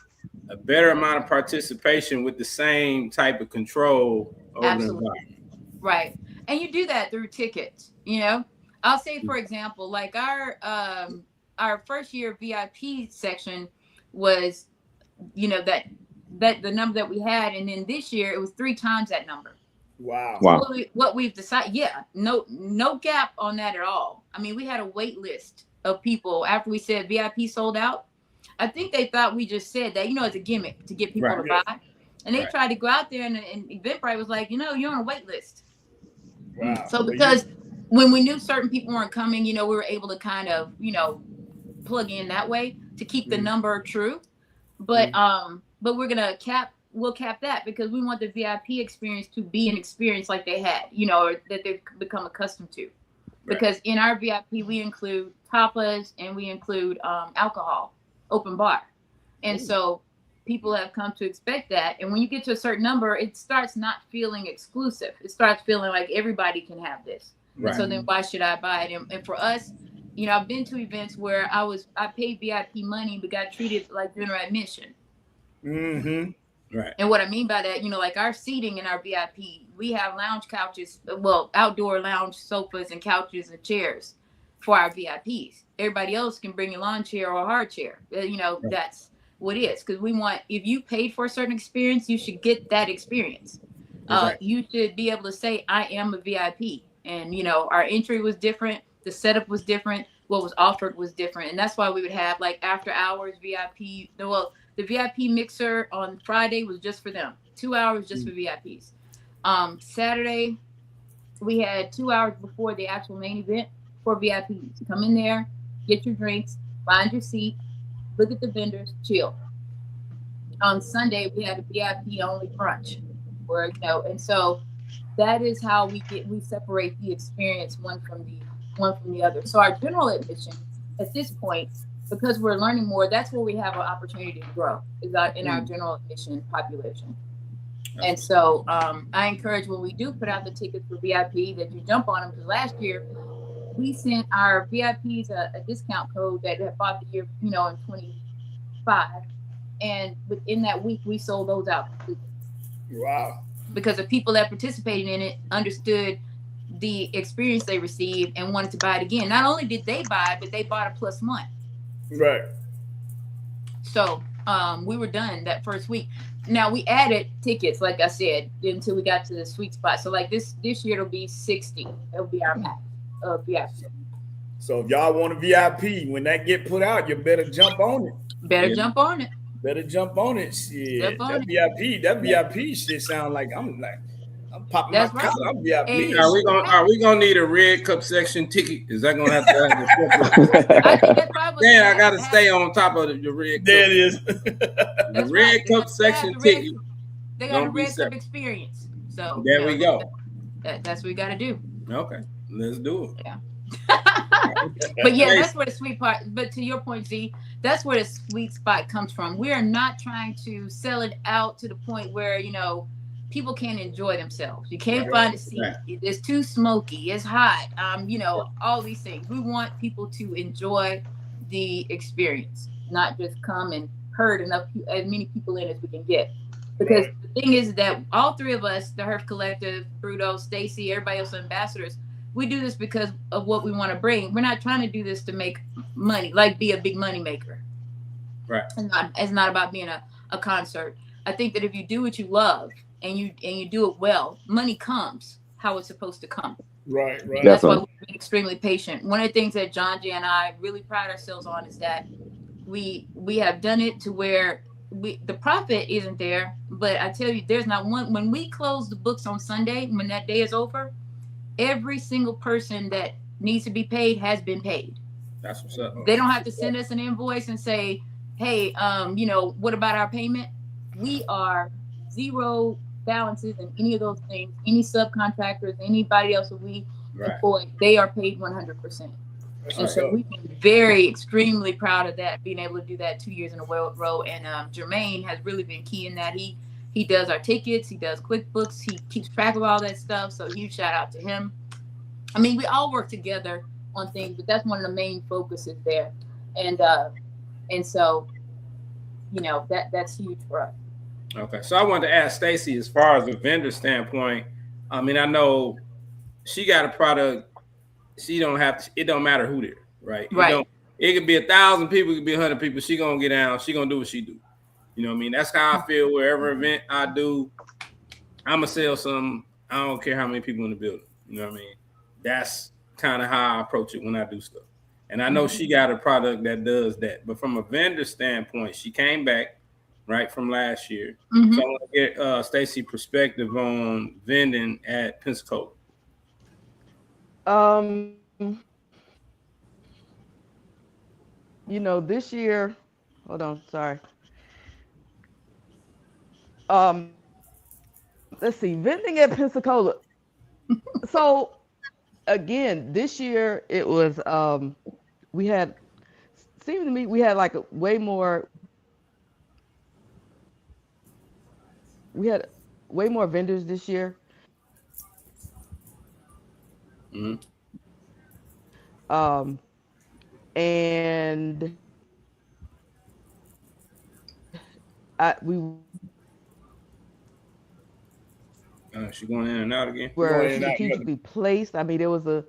a better amount of participation with the same type of control over the environment. Right. And you do that through tickets, you know? I'll say, for example, like our first year VIP section was, you know, that the number that we had, and then this year it was 3 times that number. Wow. What we've decided, no gap on that at all. I mean, we had a wait list of people after we said VIP sold out. I think they thought we just said that, you know, as a gimmick to get people to buy. And they tried to go out there, and Eventbrite was like, you know, you're on a wait list. Wow. So because when we knew certain people weren't coming, you know, we were able to kind of, you know, plug in that way to keep the number true. But we'll cap that because we want the VIP experience to be an experience like they had, you know, or that they've become accustomed to. Because in our VIP, we include tapas and we include alcohol, open bar. And so people have come to expect that. And when you get to a certain number, it starts not feeling exclusive. It starts feeling like everybody can have this. Right. So then why should I buy it? And for us, you know, I've been to events where I paid VIP money, but got treated like general admission. Mm-hmm. Right. And what I mean by that, you know, like our seating in our VIP, we have lounge couches, well, outdoor lounge sofas and couches and chairs for our VIPs. Everybody else can bring a lawn chair or a hard chair. You know, that's what it is. Because we want, if you paid for a certain experience, you should get that experience. You should be able to say, I am a VIP. And, you know, our entry was different. The setup was different. What was offered was different. And that's why we would have like after hours VIP. Well, the VIP mixer on Friday was just for them. 2 hours just for VIPs. Saturday, we had 2 hours before the actual main event for VIPs. Come in there, get your drinks, find your seat, look at the vendors, chill. On Sunday, we had a VIP only brunch, where, you know, and so that is how we separate the experience one from the other. So our general admission at this point, because we're learning more, that's where we have an opportunity to grow, is in our general admission population. And so I encourage when we do put out the tickets for VIP that you jump on them, because last year we sent our VIPs a discount code that had bought the year, you know, in 25, and within that week we sold those out completely. Wow. Because the people that participated in it understood the experience they received and wanted to buy it again. Not only did they buy it, but they bought a +1. Right. So we were done that first week. Now we added tickets, like I said, until we got to the sweet spot. So like this year it'll be 60. It'll be our max of VIP. So if y'all want a VIP, when that get put out, you better jump on it. Jump on it. Better jump on it. Shit. That VIP shit sound like I'm popping my collar. I'm VIP. Hey, are we gonna need a red cup section ticket? Is that gonna have to have I gotta stay on top of the red cup. There it is. The red cup section ticket. They got a red cup experience. So there we go. That's what we gotta do. Okay, let's do it. Yeah. But yeah, that's where the sweet part. But to your point, Z, that's where the sweet spot comes from. We are not trying to sell it out to the point where people can't enjoy themselves. You can't find a seat. It's too smoky. It's hot. All these things. We want people to enjoy the experience, not just come and herd as many people in as we can get. Because the thing is that all three of us, the Herf Collective, Bruto, Stacy, everybody else, ambassadors, we do this because of what we want to bring. We're not trying to do this to make money, like be a big money maker. Right. It's not about being a concert. I think that if you do what you love and you do it well, money comes how it's supposed to come. Right. That's why we've been extremely patient. One of the things that John J and I really pride ourselves on is that we have done it to where the profit isn't there, but I tell you, there's not one. When we close the books on Sunday, when that day is over, every single person that needs to be paid has been paid. That's what's up. They don't have to send us an invoice and say, hey, what about our payment? We are zero balances in any of those things. Any subcontractors, anybody else that we employ, they are paid 100%. And so we've been extremely proud of that, being able to do that 2 years in a row. And Jermaine has really been key in that. He does our tickets, he does QuickBooks, he keeps track of all that stuff. So huge shout out to him. I mean, we all work together on things, but that's one of the main focuses there. And so, that's huge for us. Okay. So I wanted to ask Stacy, as far as a vendor standpoint, I mean, I know she got a product. She don't have to, it don't matter who there, right? It could be 1,000 people, it could be 100 people. She gonna get down, she gonna do what she do. You know what I mean? That's how I feel wherever event I do, I'ma sell something. I don't care how many people in the building. You know what I mean? That's kind of how I approach it when I do stuff. And I know she got a product that does that. But from a vendor standpoint, she came back, right, from last year. Mm-hmm. So I want to get Stacy's perspective on vending at Pensacola. This year, hold on, sorry. Let's see, vending at Pensacola. So again, this year it was, we had like way more vendors this year. Mm-hmm. And she going in and out again. Where strategically placed. I mean, there was a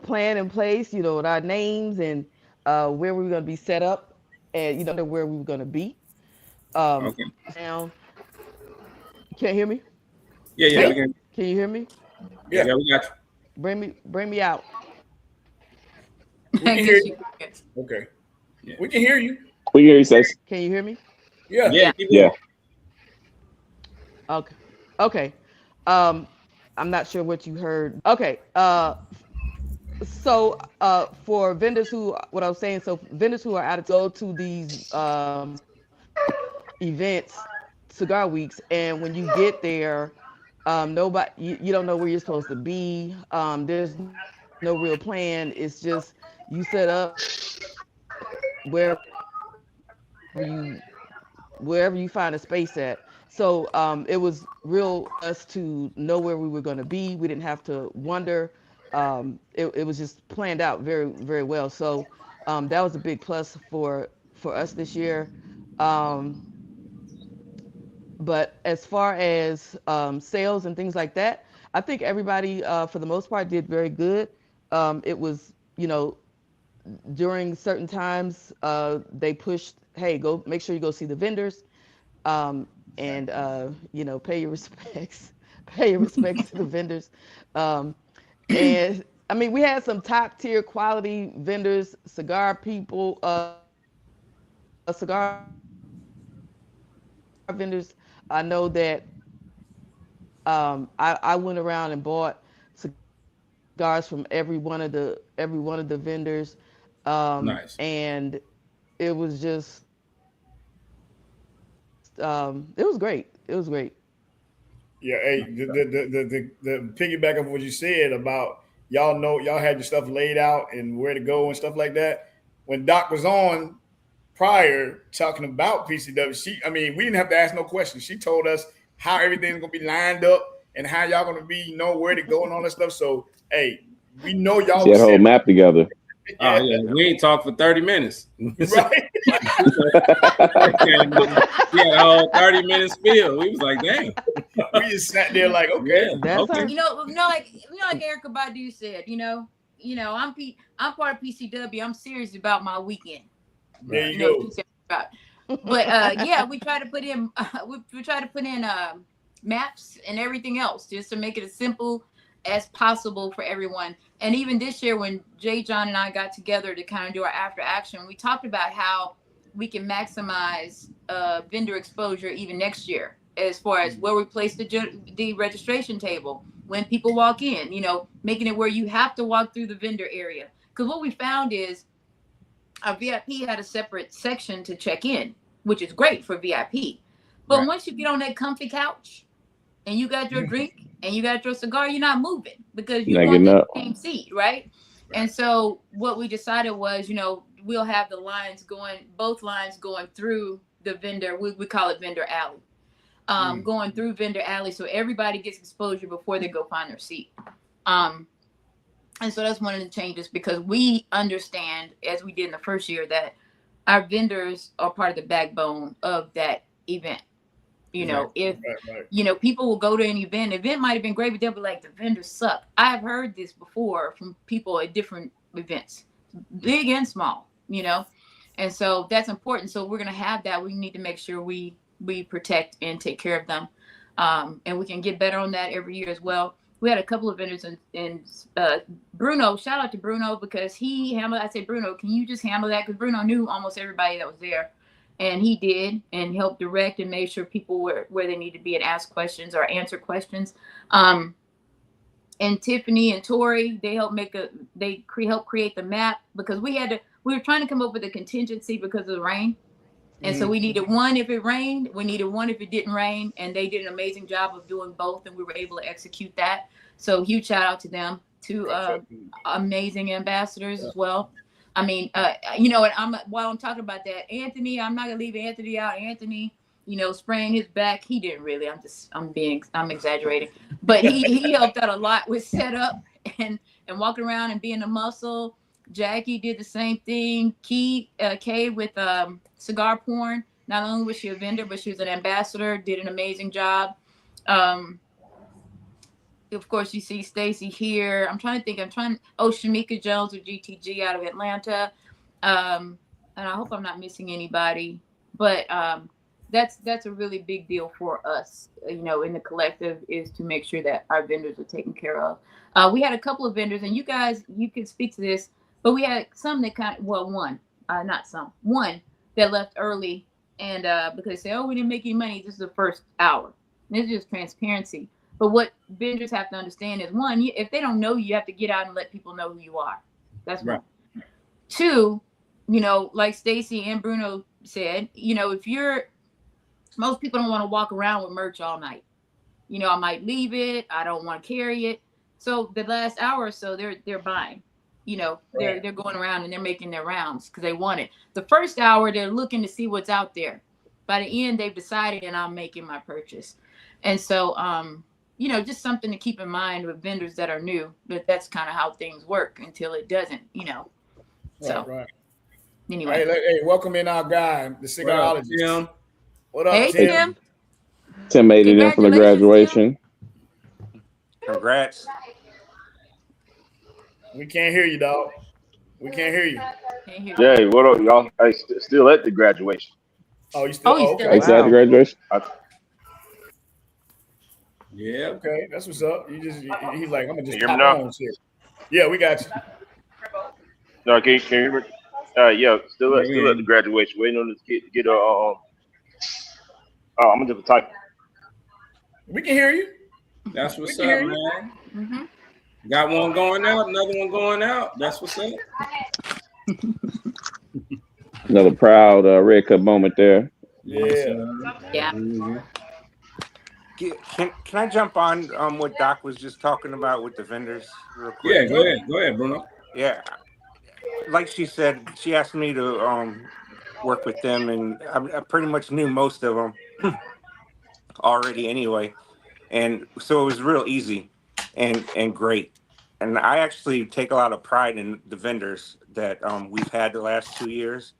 plan in place, with our names and where we were going to be set up, and where we were going to be. Okay. Now, you can't hear me? Yeah. Can you hear me? Yeah, we got you. Bring me out. We can hear you. Okay. Yeah. We can hear you. We can hear you, Stacey. Can you hear me? Yeah. Okay. I'm not sure what you heard. Okay. So for vendors vendors who are out to go to these events, cigar weeks, and when you get there, nobody, you don't know where you're supposed to be. There's no real plan. It's just you set up wherever you find a space at. So it was real us to know where we were going to be. We didn't have to wonder. It was just planned out very, very well. So that was a big plus for us this year. But as far as sales and things like that, I think everybody, for the most part, did very good. It was, during certain times, they pushed, hey, go make sure you go see the vendors, and pay your respects to the vendors. And I mean, we had some top tier quality vendors, cigar people, cigar vendors. I know that I went around and bought cigars from every one of the vendors. Nice. And it was just it was great. Yeah, hey, the piggyback of what you said about y'all know y'all had your stuff laid out and where to go and stuff like that. When Doc was on prior talking about PCW, we didn't have to ask no questions. She told us how everything's gonna be lined up and how y'all gonna be, where to go and all that stuff. So hey, we know y'all. She had a whole map together. Oh yeah, we ain't talked for 30 minutes. Right. We had a whole 30 minute spiel. We was like, dang. We just sat there like, okay. Okay. Like Erica Badu said, I'm part of PCW. I'm serious about my weekend. There you go. But we try to put in maps and everything else just to make it as simple as possible for everyone. And even this year, when Jay, John, and I got together to kind of do our after action, we talked about how we can maximize vendor exposure even next year, as far as where we place the registration table when people walk in, making it where you have to walk through the vendor area. Because what we found is our VIP had a separate section to check in, which is great for VIP. But once you get on that comfy couch and you got your drink and you got your cigar, you're not moving because you want the same seat, right? And so what we decided was, we'll have both lines going through the vendor. We call it vendor alley, going through vendor alley. So everybody gets exposure before they go find their seat. And so that's one of the changes, because we understand, as we did in the first year, that our vendors are part of the backbone of that event. If people will go to an event might have been great, but they'll be like, the vendors suck. I've heard this before from people at different events, big and small, and so that's important. So we're going to have that. We need to make sure we protect and take care of them. And we can get better on that every year as well. We had a couple of vendors in Bruno. Shout out to Bruno, because he handled. I said, Bruno, can you just handle that? Because Bruno knew almost everybody that was there. And he did, and helped direct and made sure people were where they need to be and ask questions or answer questions. And Tiffany and Tori, they helped help create the map, because we were trying to come up with a contingency because of the rain. And so we needed one if it rained, we needed one if it didn't rain, and they did an amazing job of doing both, and we were able to execute that. So huge shout out to them, two amazing ambassadors as well. And while I'm talking about that, Anthony, I'm not gonna leave Anthony out. Anthony, spraying his back. He didn't really. I'm exaggerating, but he helped out a lot with setup and walking around and being a muscle. Jackie did the same thing. Kay with cigar porn. Not only was she a vendor, but she was an ambassador. Did an amazing job. Of course, you see Stacy here. I'm trying to think. Shamika Jones with GTG out of Atlanta. And I hope I'm not missing anybody. But that's a really big deal for us, in the collective, is to make sure that our vendors are taken care of. We had a couple of vendors, and you guys, you can speak to this, but we had some that one that left early, and because they say, we didn't make any money. This is the first hour. And it's just transparency. But what vendors have to understand is, one, if they don't know you, have to get out and let people know who you are. That's right. One. Two, like Stacy and Bruno said, most people don't want to walk around with merch all night. I might leave it. I don't want to carry it. So the last hour or so, they're buying. They're going around and they're making their rounds because they want it. The first hour, they're looking to see what's out there. By the end, they've decided, and I'm making my purchase. And so, just something to keep in mind with vendors that are new, that's kind of how things work until it doesn't, So, right. Anyway. Hey, welcome in our guy, the cigarologist. Tim. What up, hey, Tim? Tim made it in for the graduation. Tim. Congrats. We can't hear you, dog. We can't hear you. Jay, what up, y'all? I still at the graduation. Oh, you still? Okay. He's at the graduation. Yeah. Okay, that's what's up. He's like, I'm gonna just Hear me pop now? on shit. Yeah, we got you. No, can you hear me? Yeah, still at the graduation, waiting on this kid to get a. I'm gonna just type. We can hear you. That's what's up, man. Mm-hmm. Got one going out, another one going out. That's what's up. Another proud Red Cup moment there. Yeah. Yeah. Mm-hmm. Can I jump on what Doc was just talking about with the vendors real Yeah, quick? go ahead, Bruno. Yeah, like she said, she asked me to work with them, and I pretty much knew most of them already anyway, and so it was real easy and great. And I actually take a lot of pride in the vendors that we've had the last 2 years.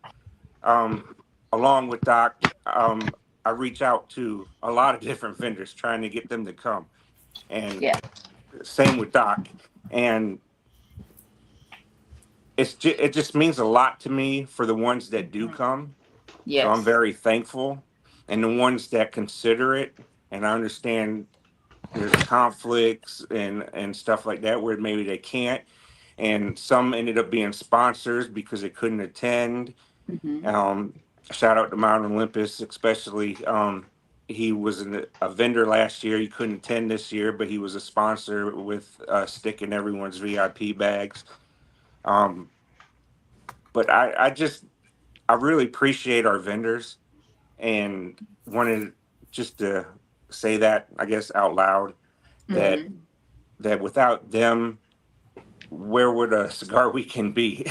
Along with Doc, I reach out to a lot of different vendors trying to get them to come, and Yeah. same with Doc. And it just means a lot to me for the ones that do come. Yes. So I'm very thankful, and the ones that consider it. And I understand there's conflicts and stuff like that where maybe they can't. And some ended up being sponsors because they couldn't attend. Shout out to Mount Olympus, especially. He was a vendor last year. He couldn't attend this year, but he was a sponsor with sticking everyone's VIP bags. But I really appreciate our vendors, and wanted just to say that, I guess, out loud, that that without them, where would a cigar weekend be?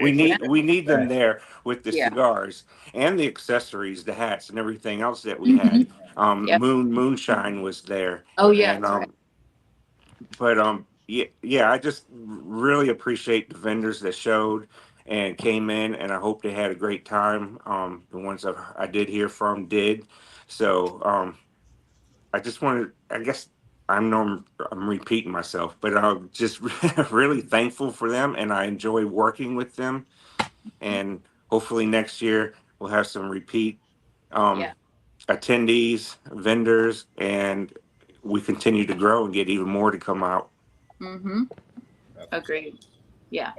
we need them there with the cigars and the accessories, the hats and everything else that we had. Moonshine was there. Oh yeah. And, but yeah, I just really appreciate the vendors that showed and came in, and I hope they had a great time. The ones that I did hear from did. So I just wanted, I guess, I'm repeating myself, but I'm just really thankful for them, and I enjoy working with them. And hopefully next year we'll have some repeat attendees, vendors, and we continue to grow and get even more to come out. Agreed. Yeah.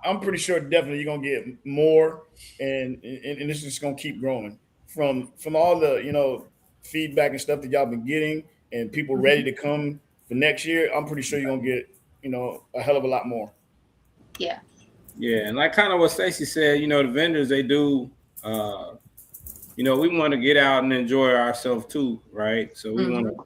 I'm pretty sure definitely you're gonna get more, and this is just gonna keep growing from all the feedback and stuff that y'all been getting, and people ready to come for next year. I'm pretty sure you're gonna get a hell of a lot more. Yeah. Yeah, and like kind of what Stacey said, the vendors, they do. We want to get out and enjoy ourselves too, right? So we want to,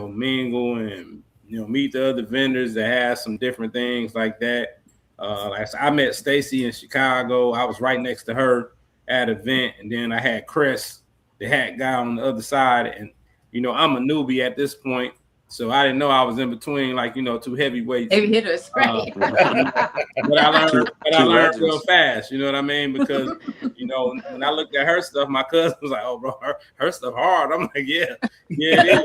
mingle and meet the other vendors that have some different things like that. Like I met Stacey in Chicago. I was right next to her at an event, and then I had Chris, the hat guy, on the other side. And I'm a newbie at this point, so I didn't know I was in between, like two heavyweights. Heavy hitters, right? But I learned real fast. You know what I mean? Because when I looked at her stuff, my cousin was like, "Oh, bro, her stuff hard." I'm like, "Yeah, it is."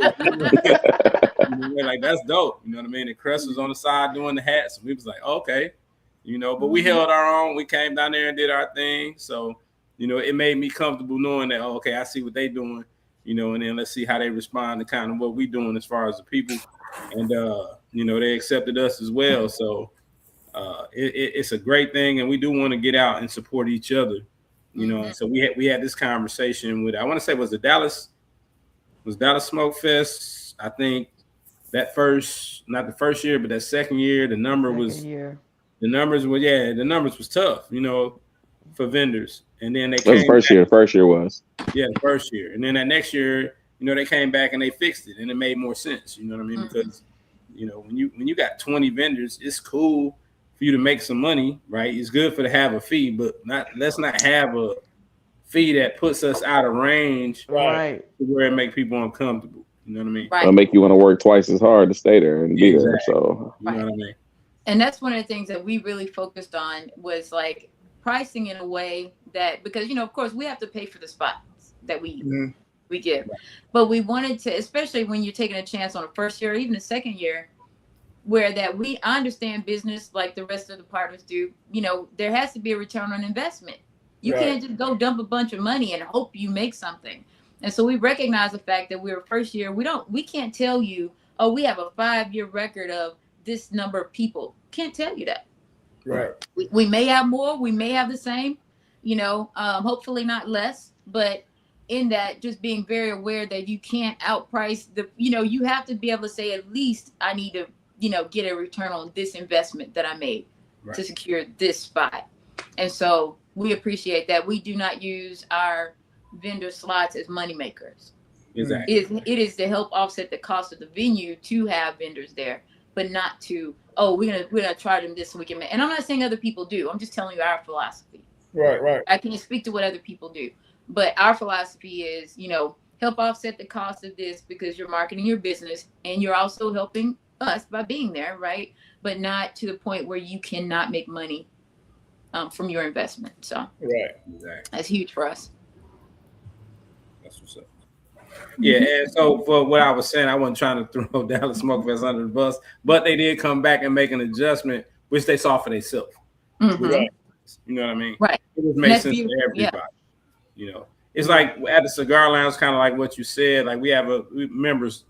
Like, that's dope. You know what I mean? And Chris was on the side doing the hats, and we was like, "Okay," But we held our own. We came down there and did our thing. So it made me comfortable knowing that, okay, I see what they doing. And then let's see how they respond to kind of what we doing as far as the people. And, they accepted us as well. So it's a great thing. And we do want to get out and support each other, So we had this conversation with, I want to say, was Dallas Smoke Fest. I think that not the first year, but that second year, the numbers was tough, for vendors. And then they came back. First year was. Yeah, the first year. And then that next year, they came back and they fixed it, and it made more sense. You know what I mean? Because, when you got 20 vendors, it's cool for you to make some money, right? It's good to have a fee, but let's not have a fee that puts us out of range, right, to where it make people uncomfortable. You know what I mean? Right. It'll make you want to work twice as hard to stay there and be there. So you know what I mean? And that's one of the things that we really focused on, was like pricing in a way that, because of course we have to pay for the spots that we give, but we wanted to, especially when you're taking a chance on a first year or even a second year, where I understand business like the rest of the partners do. There has to be a return on investment. You can't just go dump a bunch of money and hope you make something. And so we recognize the fact that we're first year. We can't tell you, oh, we have a 5-year record of this number of people. Can't tell you that. Right. We may have more, we may have the same, hopefully not less, but in that, just being very aware that you can't outprice you have to be able to say, at least I need to, get a return on this investment that I made to secure this spot. And so we appreciate that. We do not use our vendor slots as money makers. Exactly. It is to help offset the cost of the venue to have vendors there, but not to, oh, we're gonna try them this weekend. And I'm not saying other people do. I'm just telling you our philosophy. Right. I can't speak to what other people do, but our philosophy is, help offset the cost of this because you're marketing your business and you're also helping us by being there, right? But not to the point where you cannot make money from your investment. So right, exactly. That's huge for us. That's what's up. Yeah, and so for what I was saying, I wasn't trying to throw Dallas Smoke Fest under the bus, but they did come back and make an adjustment, which they saw for themselves. Mm-hmm. You know what I mean? Right. It just makes sense to everybody. Yeah. It's like at the cigar lounge, kind of like what you said. Like we have members,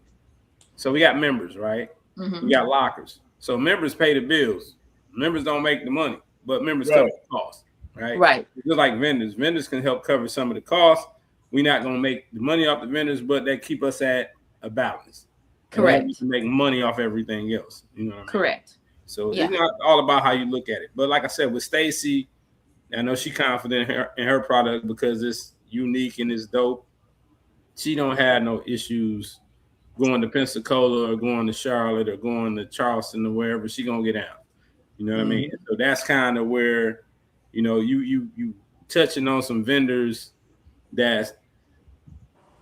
so we got members, right? Mm-hmm. We got lockers. So members pay the bills. Members don't make the money, but members cover the cost, right? Right. Just like vendors. Vendors can help cover some of the costs. We're not going to make the money off the vendors, but they keep us at a balance. Correct. We can make money off everything else. You know what I mean? Correct. So it's not all about how you look at it. But like I said, with Stacy, I know she's confident in her product because it's unique and it's dope. She don't have no issues going to Pensacola or going to Charlotte or going to Charleston or wherever. She gonna get out. You know what I mean? So that's kind of where, you touching on some vendors that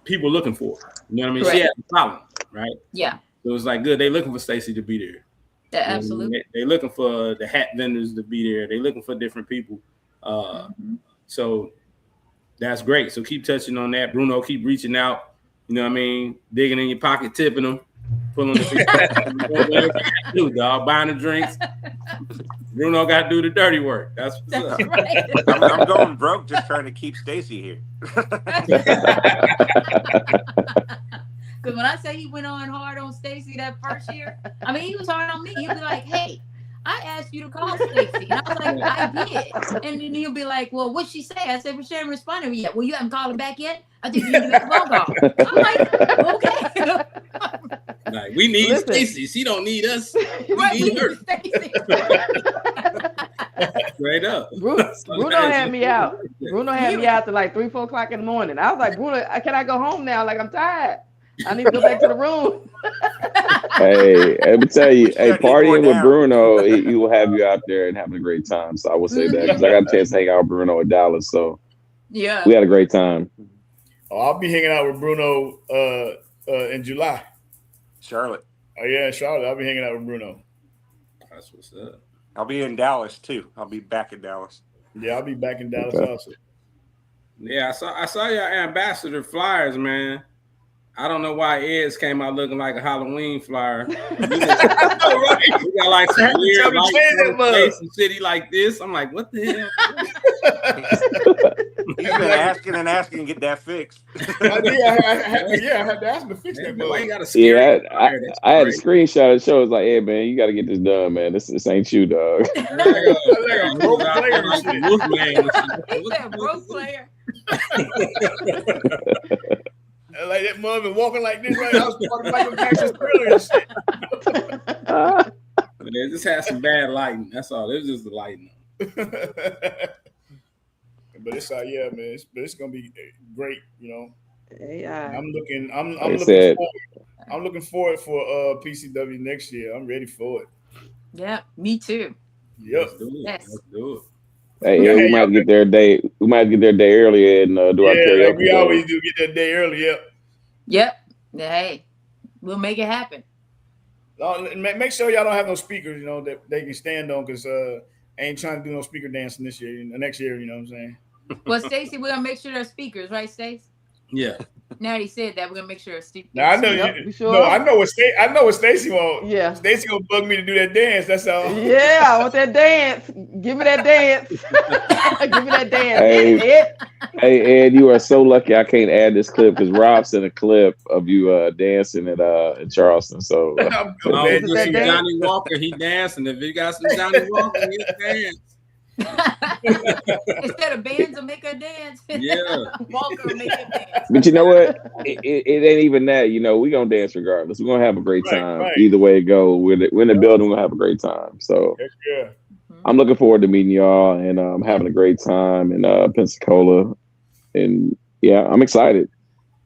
people looking for. You know what I mean? Right. She had a problem, right? Yeah. So it's like good. They looking for Stacy to be there. Yeah, absolutely. They looking for the hat vendors to be there. They looking for different people. So that's great. So keep touching on that. Bruno, keep reaching out. You know what I mean? Digging in your pocket, tipping them, pulling the do, dog, buying the drinks. Bruno got to do the dirty work. That's what's up. Right. I'm going broke just trying to keep Stacy here. Because when I say he went on hard on Stacy that first year, I mean, he was hard on me. He'd be like, hey, I asked you to call Stacy. And I was like, I did. And then he'll be like, well, what'd she say? I said, well, she hasn't responded yet. Well, you haven't called her back yet? I think you need to make a phone call. I'm like, okay. Like, we need Stacy. She don't need us. We need her. Straight up. Bruno had me out. Bruno had me out to like 3, 4 o'clock in the morning. I was like, Bruno, can I go home now? Like, I'm tired. I need to go back to the room. Hey, let me tell you, partying with Bruno, he will have you out there and having a great time. So I will say that because I got a chance to hang out with Bruno in Dallas. So yeah, we had a great time. Oh, I'll be hanging out with Bruno in July. Charlotte. Oh yeah, Charlotte. I'll be hanging out with Bruno. That's what's up. I'll be in Dallas too. I'll be back in Dallas. Yeah, I'll be back in Dallas also. Yeah, I saw your ambassador flyers, man. I don't know why Ed's came out looking like a Halloween flyer. We got like some weird lights in city like this. I'm like, what the hell? He's been asking and asking to get that fixed. I had to ask him to fix that. I had a screenshot that shows like, hey man, you got to get this done, man. This ain't you, dog. Broke player. Like that mother been walking like this right now. I was talking Michael Jackson's Thriller and shit. It just had some bad lighting. That's all. It was just the lighting. But it's yeah, man. It's gonna be great, you know. Yeah. I'm looking forward for PCW next year. I'm ready for it. Yeah, me too. Yep. Yes. Let's do it. Hey, yeah, we might get there a day. We might get there a day earlier and do our karaoke. Like we always do. Get that day early. Yep. Hey, we'll make it happen. Make sure y'all don't have no speakers, you know, that they can stand on, because I ain't trying to do no speaker dancing this year. Next year, you know what I'm saying? Well, Stacy, we're gonna make sure there's speakers, right, Stacy? Yeah. Now he said that, we're gonna make sure it's speakers. Now I know I know what Stacy wants. Yeah. Stacy gonna bug me to do that dance. That's all. Yeah, I want that dance. Give me that dance. Give me that dance. Hey, Ed, you are so lucky I can't add this clip because Rob sent a clip of you dancing in Charleston. So Johnny Walker, he dancing. If you got some Johnny Walker, he dance. Instead of bands will make her dance. Yeah. Walker will make her dance. But you know what? It ain't even that. You know, we're gonna dance regardless. We're gonna have a great time. Right. Either way it go. We're in the building, we're gonna have a great time. So I'm looking forward to meeting y'all and having a great time in Pensacola. And yeah, I'm excited.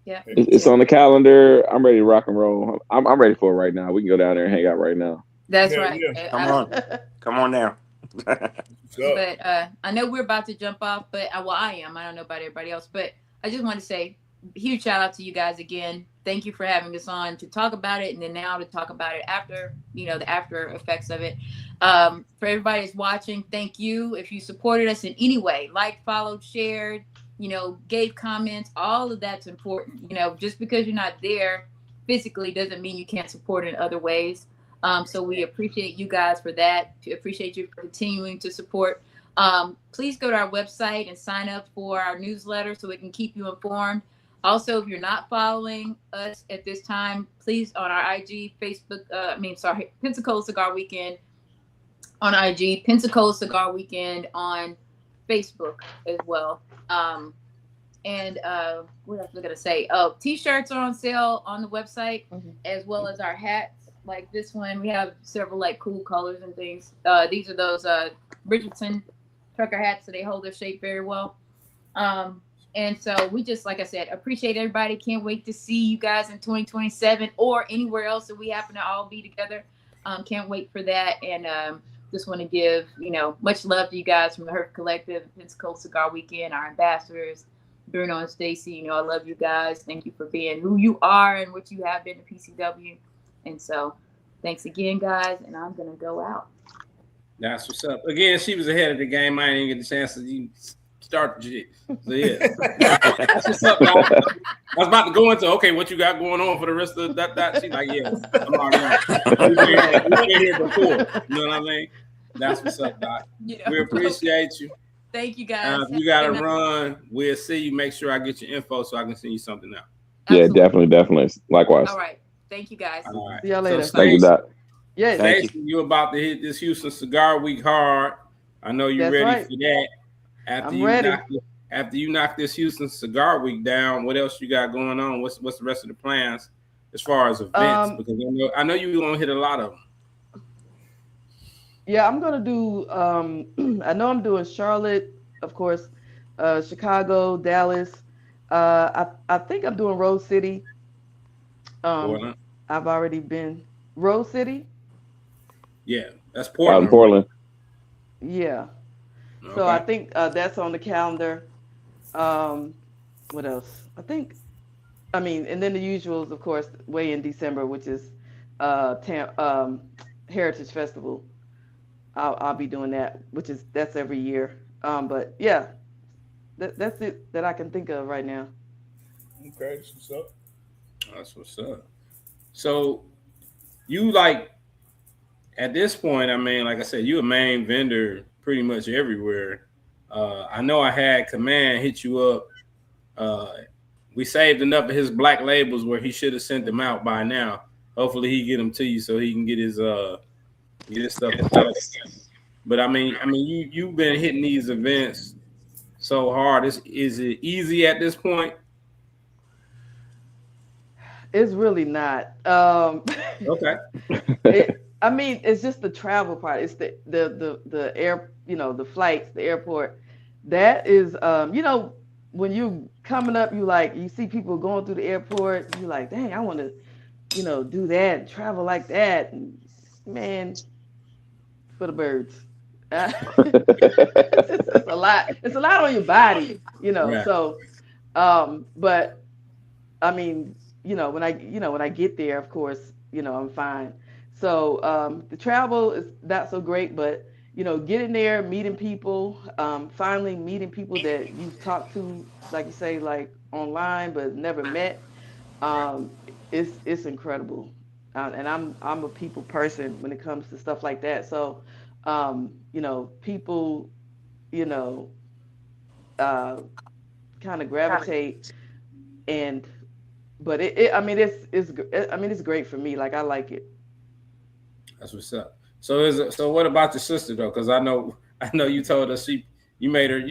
Yeah. It's on the calendar. I'm ready to rock and roll. I'm ready for it right now. We can go down there and hang out right now. That's right. Yeah. Come on now. But I know we're about to jump off, but I am. I don't know about everybody else, but I just want to say huge shout out to you guys again. Thank you for having us on to talk about it, and then now to talk about it after, the after effects of it. For everybody that's watching, thank you. If you supported us in any way, liked, followed, shared, gave comments, all of that's important. Just because you're not there physically doesn't mean you can't support in other ways. So we appreciate you guys for that. We appreciate you for continuing to support. Please go to our website and sign up for our newsletter so it can keep you informed. Also, if you're not following us at this time, please on our IG, Pensacola Cigar Weekend on IG, Pensacola Cigar Weekend on Facebook as well. And what else was I gonna say? Oh, t-shirts are on sale on the website, as well as our hats. Like this one, we have several like cool colors and things. These are those Richardson trucker hats, so they hold their shape very well. And so we just, like I said, appreciate everybody. Can't wait to see you guys in 2027 or anywhere else that we happen to all be together. Can't wait for that. And just want to give, much love to you guys from the Herc Collective, Pensacola Cigar Weekend, our ambassadors, Bruno and Stacy. I love you guys. Thank you for being who you are and what you have been to PCW. And so thanks again, guys. And I'm going to go out. That's what's up. Again, she was ahead of the game. I didn't get the chance to start the jig. So yeah. That's what's up, guys. I was about to go into, okay, what you got going on for the rest of that. She's like, yeah, I'm already we've been here before. You know what I mean? That's what's up, Doc. We appreciate you. Thank you, guys. If you got to run, we'll see you. Make sure I get your info so I can send you something now. Absolutely. Yeah, definitely. Likewise. All right. Thank you, guys. All right. See y'all later. Thank you, Doc. Yeah, Thank you. You're about to hit this Houston Cigar Week hard. I know you're ready for that. After you knock this Houston Cigar Week down, what else you got going on? What's the rest of the plans as far as events? Because I know you're gonna hit a lot of them. Yeah, I'm gonna do. I know I'm doing Charlotte, of course, Chicago, Dallas. I think I'm doing Rose City. I've already been Rose City. Yeah, that's Portland. Portland. Yeah. Okay. So I think that's on the calendar. What else? and then the usuals, of course, way in December, which is Heritage Festival. I'll be doing that, that's every year. But yeah, that's it that I can think of right now. Okay, that's what's up. That's what's up. So you at this point, like I said, you a main vendor pretty much everywhere. I know I had Command hit you up. We saved enough of his black labels where he should have sent them out by now. Hopefully he get them to you so he can get his stuff. But you've been hitting these events so hard. Is it easy at this point? It's really not. Okay. It's just the travel part. It's the air, the flights, the airport. That is, when you coming up, you see people going through the airport. You're like, dang, I want to, do that, travel like that. And, man, for the birds. It's a lot. It's a lot on your body, Right. So, but when I get there, of course, I'm fine. So the travel is not so great, but getting there, meeting people, finally meeting people that you've talked to, like you say, like online but never met, it's incredible. And I'm a people person when it comes to stuff like that. So people, kind of gravitate, but it's great for me. Like, I like it. That's what's up. So what about your sister though? Because I know you told us you make her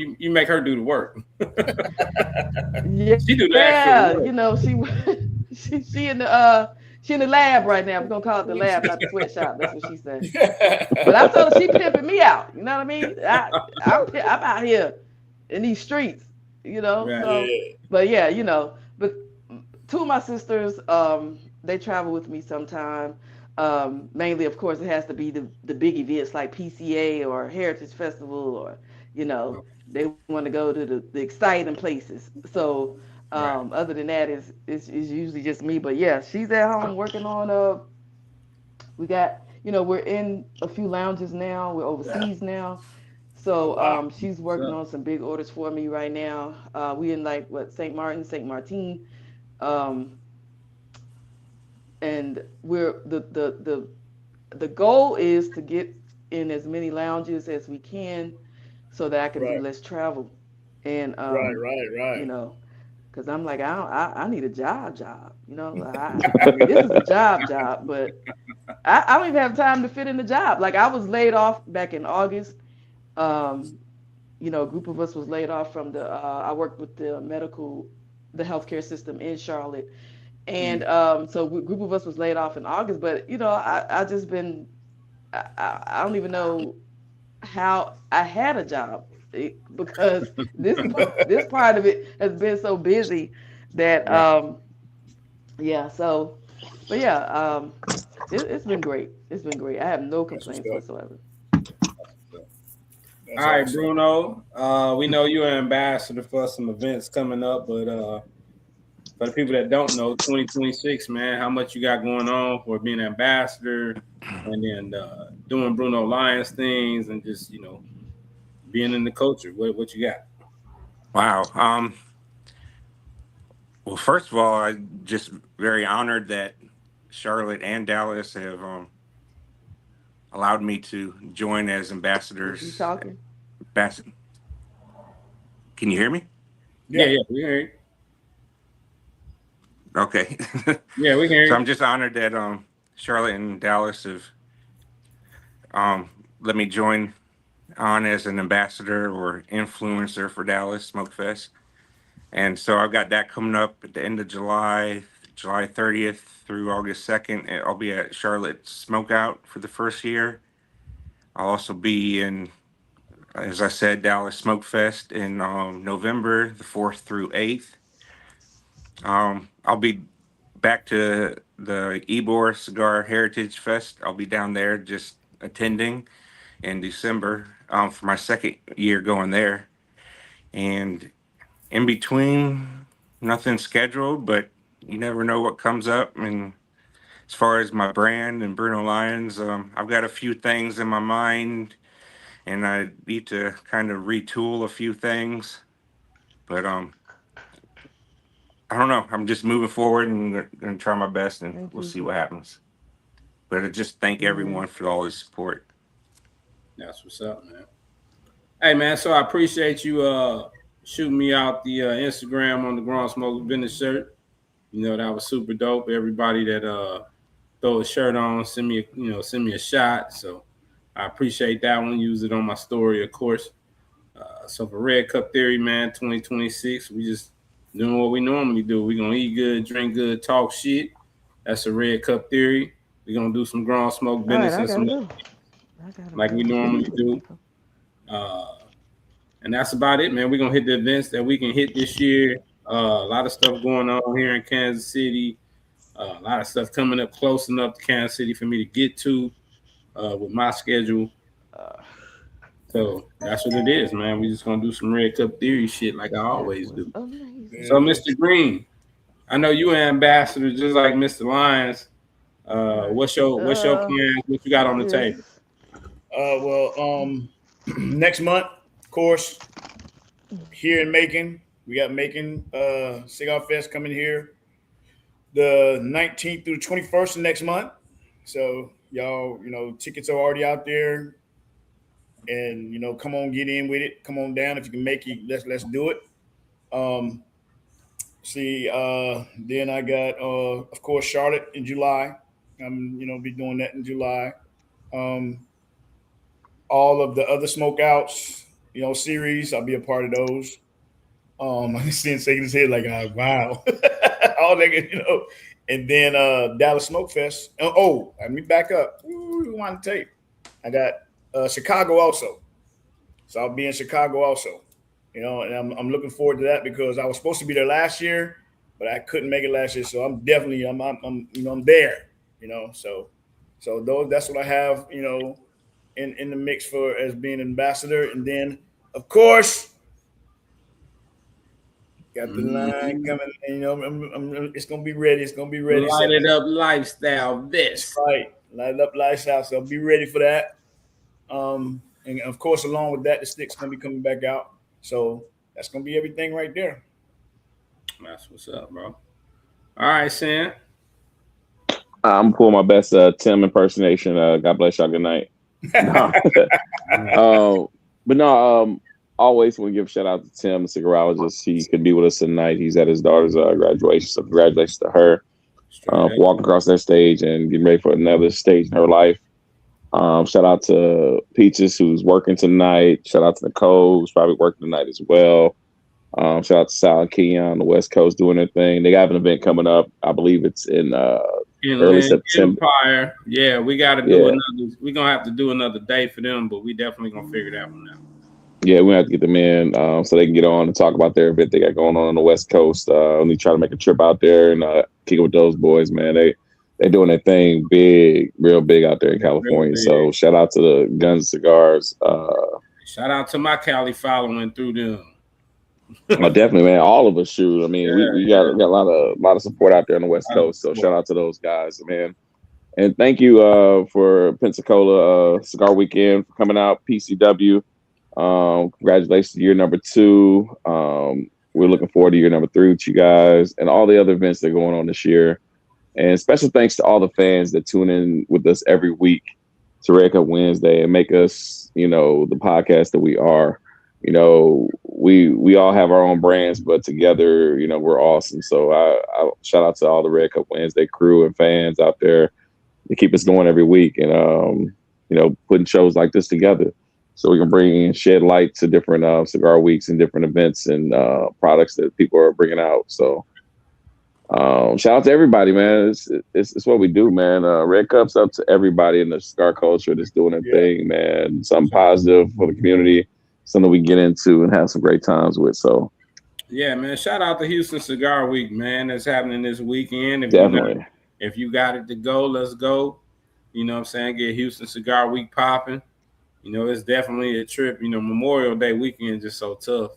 do the work. Yeah, she do the actual work. she in the lab right now. I'm gonna call it the lab, not the sweatshop. That's what she said. But I told her she pimping me out. You know what I mean? I'm out here in these streets. Right. So, but yeah, but two of my sisters, they travel with me sometime. Mainly, of course, it has to be the big events like PCA or Heritage Festival, or they want to go to the exciting places. So other than that, it's usually just me. But yeah, she's at home working on. We got we're in a few lounges now. We're overseas now. So she's working on some big orders for me right now. We in like St. Martin, St. Martin. And we're the goal is to get in as many lounges as we can so that I can do less travel. And right. because I'm like I need a job. I mean, this is a job, but I don't even have time to fit in the job. Like, I was laid off back in August. A group of us was laid off from I worked with the healthcare system in Charlotte. And so a group of us was laid off in August, but I just been, I don't even know how I had a job because this part of it has been so busy that yeah. So, but yeah, it's been great. It's been great. I have no complaints whatsoever. All right, Bruno. We know you're an ambassador for some events coming up, but for the people that don't know, 2026, man, how much you got going on for being an ambassador and then doing Bruno Lyons things and just, being in the culture. What you got? Wow. Well, first of all, I'm just very honored that Charlotte and Dallas have allowed me to join as ambassadors. You talking? Can you hear me? Yeah, we hear you. Okay. Yeah, we can hear you. So I'm just honored that Charlotte and Dallas have let me join on as an ambassador or influencer for Dallas Smoke Fest. And so I've got that coming up at the end of July 30th through August 2nd. I'll be at Charlotte Smoke Out for the first year. I'll also be in, as I said, Dallas Smoke Fest in November the 4th through 8th. I'll be back to the Ybor Cigar Heritage Fest. I'll be down there just attending in December for my second year going there. And in between, nothing scheduled, but you never know what comes up. And as far as my brand and Bruno Lyons, I've got a few things in my mind, and I need to kind of retool a few things. But I don't know. I'm just moving forward and going to try my best, and we'll see what happens. But I just thank everyone for all the support. That's what's up, man. Hey, man, so I appreciate you shooting me out the Instagram on the Grown Smoke Business shirt. That was super dope. Everybody that throw a shirt on, send me a shot. So I appreciate that one. Use it on my story, of course. So for Red Cup Theory, man, 2026, we just doing what we normally do. We're going to eat good, drink good, talk shit. That's a Red Cup Theory. We're going to do some Grown Smoke Business like we normally do. And that's about it, man. We're going to hit the events that we can hit this year. A lot of stuff going on here in Kansas City. A lot of stuff coming up close enough to Kansas City for me to get to with my schedule. So that's what it is, man. We just going to do some Red Cup Theory shit like I always do. So, Mr. Green, I know you an ambassador just like Mr. Lyons. What's your plans? What you got on the table? Next month, of course, here in Macon, we got Macon Cigar Fest coming here the 19th through the 21st of next month. So y'all, tickets are already out there, and come on, get in with it. Come on down if you can make it. Let's do it. Then I got of course Charlotte in July. I'm be doing that in July. All of the other smokeouts, series, I'll be a part of those. I see him shaking his head like, wow. All that, And then Dallas Smoke Fest. Oh, let me back up. Ooh, on tape. I got Chicago also. So I'll be in Chicago also. And I'm looking forward to that because I was supposed to be there last year, but I couldn't make it last year. So I'm definitely I'm there. So that's what I have. In the mix for as being ambassador, and then of course. Got the line coming, it's gonna be ready. It's gonna be ready. Light it up lifestyle. This right, light it up lifestyle. So be ready for that. And of course, along with that, the stick's gonna be coming back out. So that's gonna be everything right there. That's what's up, bro. All right, Sam. I'm pulling my best Tim impersonation. God bless y'all. Good night. But no. Always want to give a shout out to Tim, the cigarologist. He could be with us tonight. He's at his daughter's graduation, so congratulations to her for walking across that stage and getting ready for another stage in her life. Shout out to Peaches, who's working tonight. Shout out to Nicole, who's probably working tonight as well. Shout out to Sal and Keon on the West Coast doing their thing. They have an event coming up. I believe it's in early September. Empire. Yeah, we got to do another. We're going to have to do another day for them, but we definitely going to figure that one out. Yeah, we have to get them in so they can get on and talk about their event they got going on the West Coast. We try to make a trip out there and kick it with those boys, man. They're doing their thing big, real big out there in California. So shout out to the Guns and Cigars. Shout out to my Cali following through them. Definitely, man. All of us shoot. I mean, we got a lot of support out there on the West Coast. So shout out to those guys, man. And thank you for Pensacola Cigar Weekend for coming out, PCW. Congratulations to year number 2. We're looking forward to year number 3 with you guys and all the other events that are going on this year. And special thanks to all the fans that tune in with us every week to Red Cup Wednesday and make us, the podcast that we are. We all have our own brands, but together, we're awesome. So I shout out to all the Red Cup Wednesday crew and fans out there to keep us going every week and, putting shows like this together. So we can bring and shed light to different cigar weeks and different events and products that people are bringing out. So shout out to everybody, man. It's what we do, man. Red Cup's up to everybody in the cigar culture that's doing their thing, man. Something positive for the community, something we can get into and have some great times with. So yeah, man. Shout out to Houston Cigar Week, man. That's happening this weekend. Definitely. If you got it to go, let's go. You know what I'm saying? Get Houston Cigar Week popping. It's definitely a trip. Memorial Day weekend is just so tough.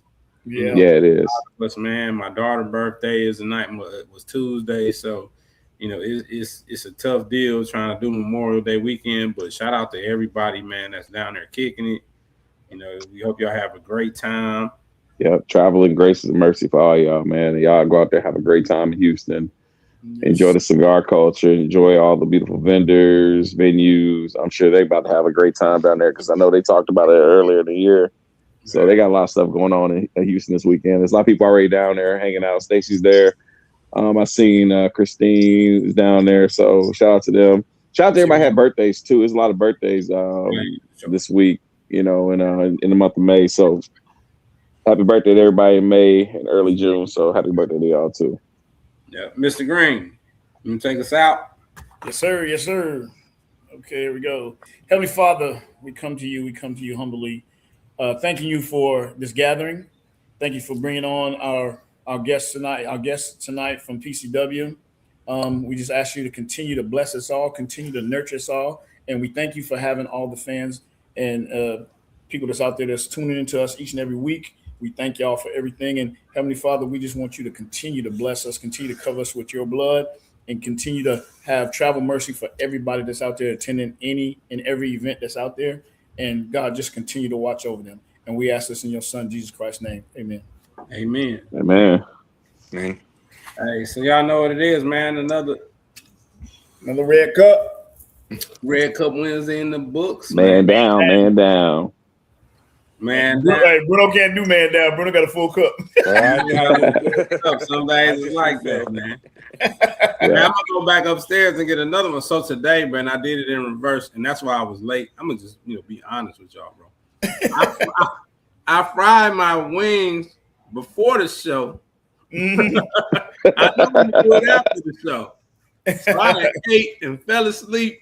Yeah, it is. But man, my daughter's birthday is the night. It was Tuesday, so it's a tough deal trying to do Memorial Day weekend. But shout out to everybody, man, that's down there kicking it. We hope y'all have a great time. Yeah, traveling grace and mercy for all y'all, man. And y'all go out there, have a great time in Houston. Enjoy the cigar culture. Enjoy all the beautiful vendors, venues. I'm sure they're about to have a great time down there because I know they talked about it earlier in the year. So they got a lot of stuff going on in Houston this weekend. There's a lot of people already down there hanging out. Stacy's there. I seen Christine is down there. So shout out to them. Shout out to everybody who had birthdays too. There's a lot of birthdays this week, in the month of May. So happy birthday to everybody in May and early June. So happy birthday to y'all too. Yeah, Mr. Green, you take us out? Yes, sir. Yes, sir. Okay, here we go. Heavenly Father, we come to you. We come to you humbly, thanking you for this gathering. Thank you for bringing on our guests tonight. Our guests tonight from PCW. We just ask you to continue to bless us all, continue to nurture us all, and we thank you for having all the fans and people that's out there that's tuning into us each and every week. We thank y'all for everything. And Heavenly Father, we just want you to continue to bless us, continue to cover us with your blood, and continue to have travel mercy for everybody that's out there attending any and every event that's out there. And God, just continue to watch over them. And we ask this in your son, Jesus Christ's name. Amen. Amen. Amen. Man. Hey, so y'all know what it is, man. Another Red Cup. Red Cup Wednesday in the books. Man down. Man, hey, Bruno can't do man down. Bruno got a full cup. Some days it's like that, man. Man, I'm gonna go back upstairs and get another one. So today, man, I did it in reverse, and that's why I was late. I'm gonna just be honest with y'all, bro. I fried my wings before the show. I know I'm gonna do it after the show. So I ate and fell asleep.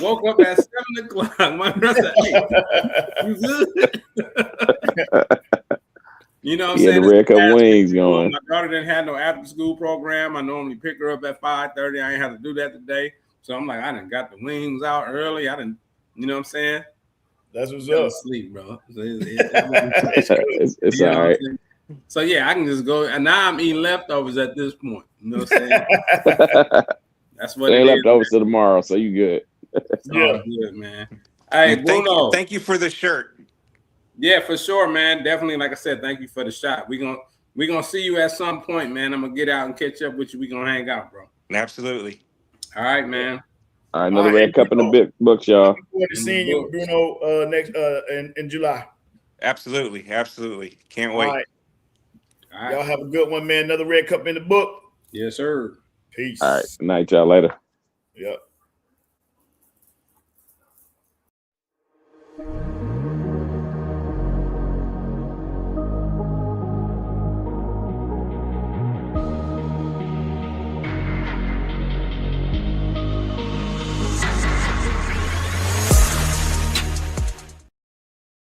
Woke up at 7 o'clock. My brother, hey, you good? You know what I'm Yeah, saying? the red cup wings going. My daughter didn't have no after school program. I normally pick her up at 5:30. I ain't have to do that today. So I'm like, I done got the wings out early. I didn't, you know what I'm saying? That's what's Fell up. asleep, bro. It's all right. So yeah, I can just go. And now I'm eating leftovers at this point. You know what I'm saying? That's what they it leftovers is. to tomorrow, so you good. Yeah, good, man. Hey, Bruno. Thank you for the shirt. Yeah, for sure, man. Definitely, like I said, thank you for the shot. We're gonna see you at some point, man. I'm gonna get out and catch up with you. We're gonna hang out, bro. Absolutely. All right, man. All right, another red cup in the books, y'all. Looking forward to seeing you, Bruno, next in July. Absolutely. Can't All wait. right. Y'all have a good one, man. Another red cup in the book. Yes, sir. Peace. All right. Good night, y'all. Later. Yep.